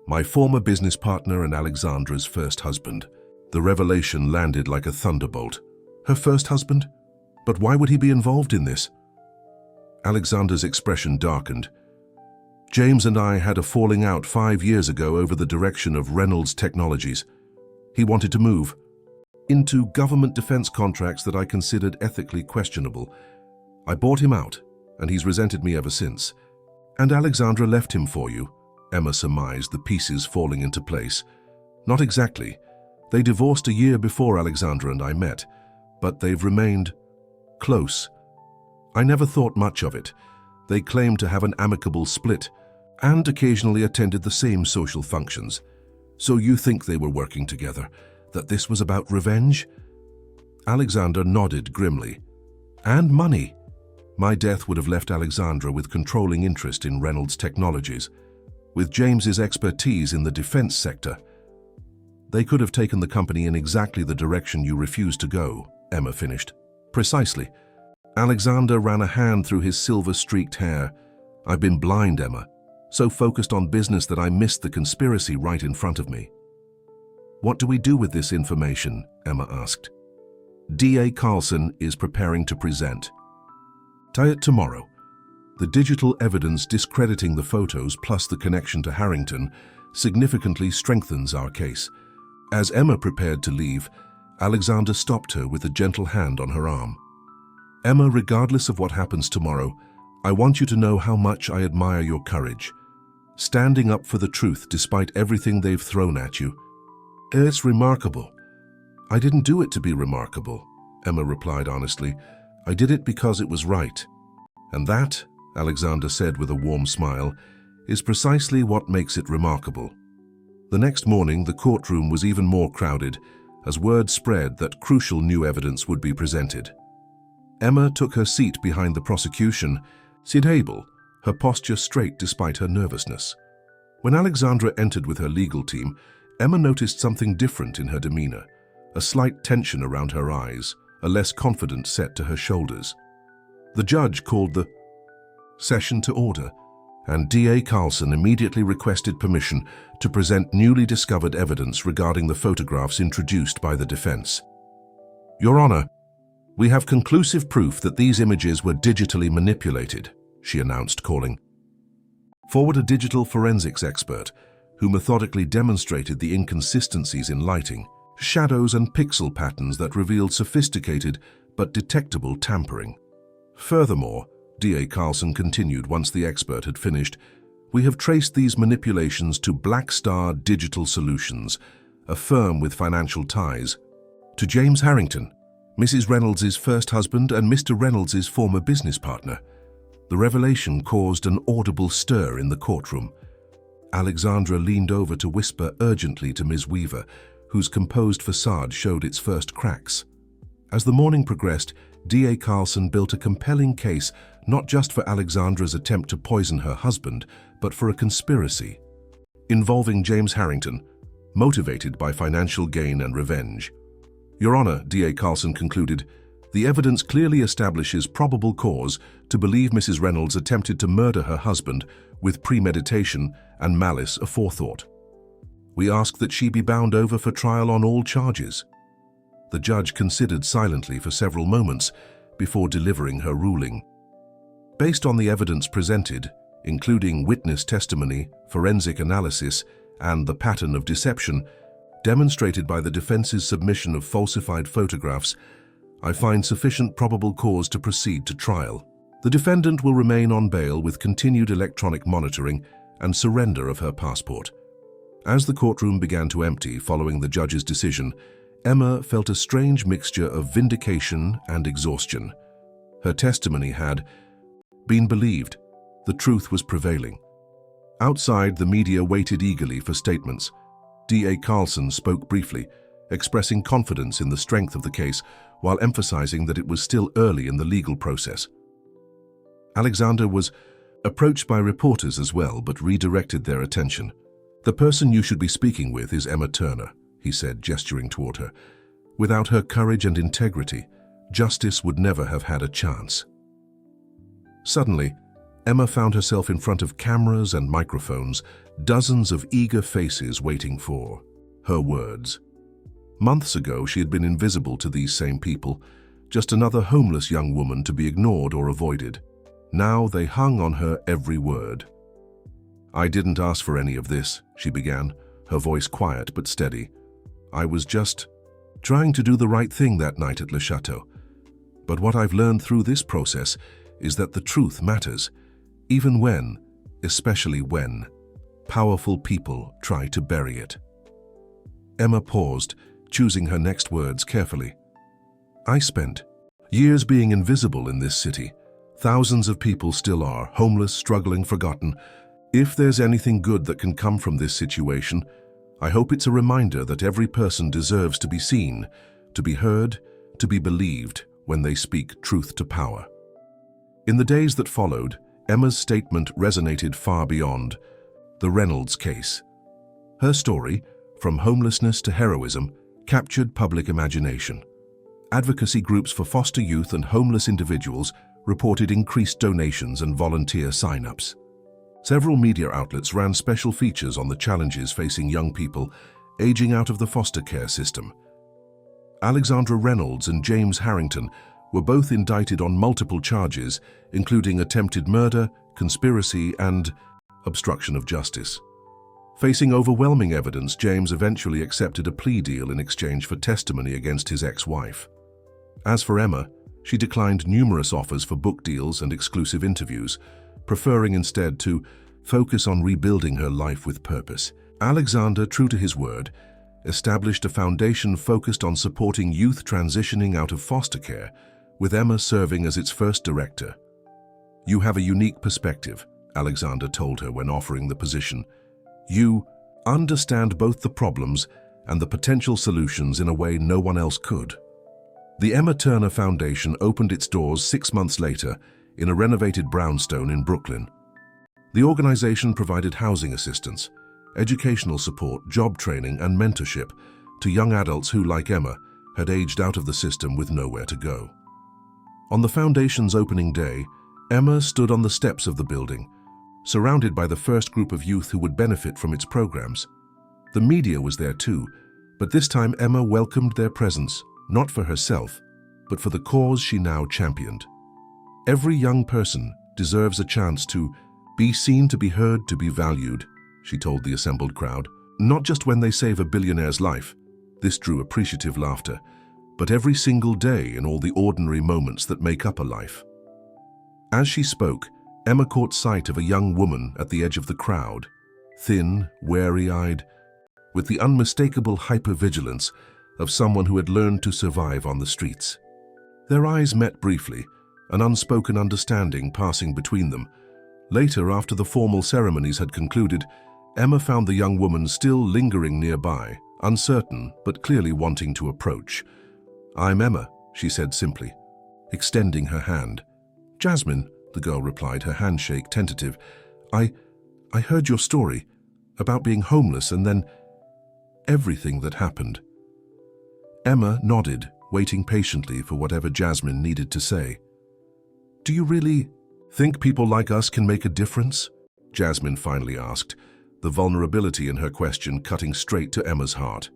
"My former business partner and Alexandra's first husband." The revelation landed like a thunderbolt. "Her first husband? But why would he be involved in this?" Alexandra's expression darkened. "James and I had a falling out 5 years ago over the direction of Reynolds Technologies. He wanted to move into government defense contracts that I considered ethically questionable. I bought him out, and he's resented me ever since." "And Alexandra left him for you?" Emma surmised, the pieces falling into place. "Not exactly. They divorced a year before Alexandra and I met, but they've remained close. I never thought much of it. They claimed to have an amicable split and occasionally attended the same social functions. So you think they were working together, that this was about revenge? Alexander nodded grimly. And money. My death would have left Alexandra with controlling interest in Reynolds Technologies, with James's expertise in the defense sector. They could have taken the company in exactly the direction you refused to go, Emma finished. Precisely. Alexander ran a hand through his silver-streaked hair. I've been blind, Emma, so focused on business that I missed the conspiracy right in front of me. What do we do with this information? Emma asked. D.A. Carlson is preparing to present. Tie it tomorrow. The digital evidence discrediting the photos plus the connection to Harrington significantly strengthens our case. As Emma prepared to leave, Alexander stopped her with a gentle hand on her arm. Emma, regardless of what happens tomorrow, I want you to know how much I admire your courage. Standing up for the truth despite everything they've thrown at you. It's remarkable. I didn't do it to be remarkable, Emma replied honestly. I did it because it was right. And that, Alexander said with a warm smile, is precisely what makes it remarkable. The next morning, the courtroom was even more crowded, as word spread that crucial new evidence would be presented. Emma took her seat behind the prosecution, sit able, her posture straight despite her nervousness. When Alexandra entered with her legal team, Emma noticed something different in her demeanor, a slight tension around her eyes, a less confident set to her shoulders. The judge called the session to order, and D.A. Carlson immediately requested permission to present newly discovered evidence regarding the photographs introduced by the defense. Your Honor, we have conclusive proof that these images were digitally manipulated, she announced, calling forward a digital forensics expert who methodically demonstrated the inconsistencies in lighting, shadows and pixel patterns that revealed sophisticated but detectable tampering. Furthermore, D.A. Carlson continued once the expert had finished, we have traced these manipulations to Black Star Digital Solutions, a firm with financial ties, to James Harrington, Mrs. Reynolds' first husband and Mr. Reynolds' former business partner. The revelation caused an audible stir in the courtroom. Alexandra leaned over to whisper urgently to Ms. Weaver, whose composed facade showed its first cracks. As the morning progressed, D.A. Carlson built a compelling case not just for Alexandra's attempt to poison her husband, but for a conspiracy involving James Harrington, motivated by financial gain and revenge. Your Honor, D.A. Carlson concluded, the evidence clearly establishes probable cause to believe Mrs. Reynolds attempted to murder her husband with premeditation and malice aforethought. We ask that she be bound over for trial on all charges. The judge considered silently for several moments before delivering her ruling. Based on the evidence presented, including witness testimony, forensic analysis, and the pattern of deception demonstrated by the defense's submission of falsified photographs, I find sufficient probable cause to proceed to trial. The defendant will remain on bail with continued electronic monitoring and surrender of her passport. As the courtroom began to empty following the judge's decision, Emma felt a strange mixture of vindication and exhaustion. Her testimony had been believed. The truth was prevailing. Outside, the media waited eagerly for statements. D.A. Carlson spoke briefly, expressing confidence in the strength of the case while emphasizing that it was still early in the legal process. Alexander was approached by reporters as well, but redirected their attention. The person you should be speaking with is Emma Turner, he said, gesturing toward her. Without her courage and integrity, justice would never have had a chance. Suddenly, Emma found herself in front of cameras and microphones, dozens of eager faces waiting for her words. Months ago, she had been invisible to these same people, just another homeless young woman to be ignored or avoided. Now they hung on her every word. I didn't ask for any of this, she began, her voice quiet but steady. I was just trying to do the right thing that night at Le Chateau. But what I've learned through this process is that the truth matters, even when, especially when, powerful people try to bury it. Emma paused, choosing her next words carefully. I spent years being invisible in this city. Thousands of people still are, homeless, struggling, forgotten. If there's anything good that can come from this situation, I hope it's a reminder that every person deserves to be seen, to be heard, to be believed when they speak truth to power. In the days that followed, Emma's statement resonated far beyond the Reynolds case. Her story, from homelessness to heroism, captured public imagination. Advocacy groups for foster youth and homeless individuals reported increased donations and volunteer sign-ups. Several media outlets ran special features on the challenges facing young people aging out of the foster care system. Alexandra Reynolds and James Harrington were both indicted on multiple charges, including attempted murder, conspiracy, and obstruction of justice. Facing overwhelming evidence, James eventually accepted a plea deal in exchange for testimony against his ex-wife. As for Emma, she declined numerous offers for book deals and exclusive interviews, preferring instead to focus on rebuilding her life with purpose. Alexander, true to his word, established a foundation focused on supporting youth transitioning out of foster care, with Emma serving as its first director. "You have a unique perspective," Alexander told her when offering the position. "You understand both the problems and the potential solutions in a way no one else could." The Emma Turner Foundation opened its doors 6 months later in a renovated brownstone in Brooklyn. The organization provided housing assistance, educational support, job training, and mentorship to young adults who, like Emma, had aged out of the system with nowhere to go. On the foundation's opening day, Emma stood on the steps of the building, surrounded by the first group of youth who would benefit from its programs. The media was there too, but this time Emma welcomed their presence, not for herself, but for the cause she now championed. "Every young person deserves a chance to be seen, to be heard, to be valued," she told the assembled crowd. "Not just when they save a billionaire's life," this drew appreciative laughter, "but every single day in all the ordinary moments that make up a life." As she spoke, Emma caught sight of a young woman at the edge of the crowd, thin, wary-eyed, with the unmistakable hypervigilance of someone who had learned to survive on the streets. Their eyes met briefly, an unspoken understanding passing between them. Later, after the formal ceremonies had concluded, Emma found the young woman still lingering nearby, uncertain but clearly wanting to approach. "I'm Emma," she said simply, extending her hand. "Jasmine," the girl replied, her handshake tentative. I heard your story about being homeless and then everything that happened." Emma nodded, waiting patiently for whatever Jasmine needed to say. "Do you really think people like us can make a difference?" Jasmine finally asked, the vulnerability in her question cutting straight to Emma's heart.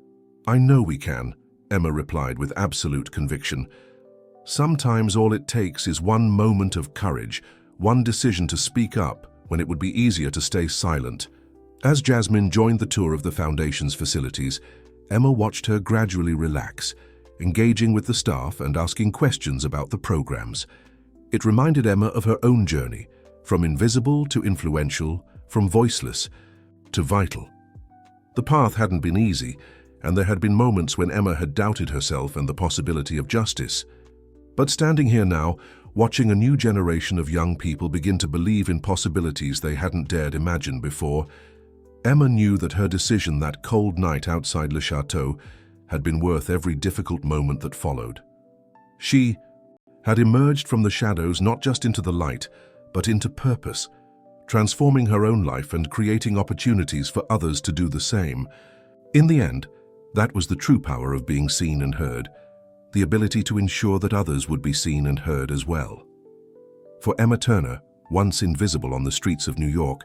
"I know we can," Emma replied with absolute conviction. "Sometimes all it takes is one moment of courage, one decision to speak up when it would be easier to stay silent." As Jasmine joined the tour of the Foundation's facilities, Emma watched her gradually relax, engaging with the staff and asking questions about the programs. It reminded Emma of her own journey, from invisible to influential, from voiceless to vital. The path hadn't been easy, and there had been moments when Emma had doubted herself and the possibility of justice. But standing here now, watching a new generation of young people begin to believe in possibilities they hadn't dared imagine before, Emma knew that her decision that cold night outside Le Chateau had been worth every difficult moment that followed. She had emerged from the shadows not just into the light, but into purpose, transforming her own life and creating opportunities for others to do the same. In the end, that was the true power of being seen and heard, the ability to ensure that others would be seen and heard as well. For Emma Turner, once invisible on the streets of New York,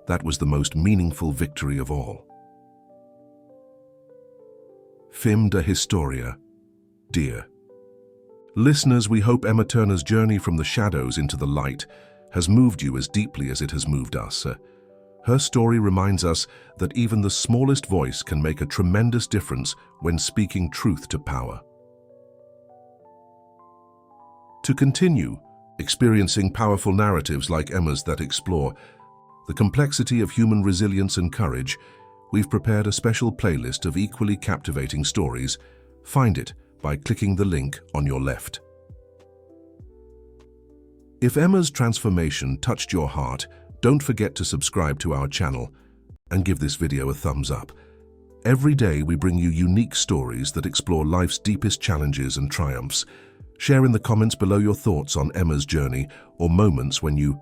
that was the most meaningful victory of all. Fim de Historia, dear. Listeners, we hope Emma Turner's journey from the shadows into the light has moved you as deeply as it has moved us. Her story reminds us that even the smallest voice can make a tremendous difference when speaking truth to power. To continue experiencing powerful narratives like Emma's that explore the complexity of human resilience and courage, we've prepared a special playlist of equally captivating stories. Find it by clicking the link on your left. If Emma's transformation touched your heart, don't forget to subscribe to our channel and give this video a thumbs up. Every day we bring you unique stories that explore life's deepest challenges and triumphs. Share in the comments below your thoughts on Emma's journey or moments when you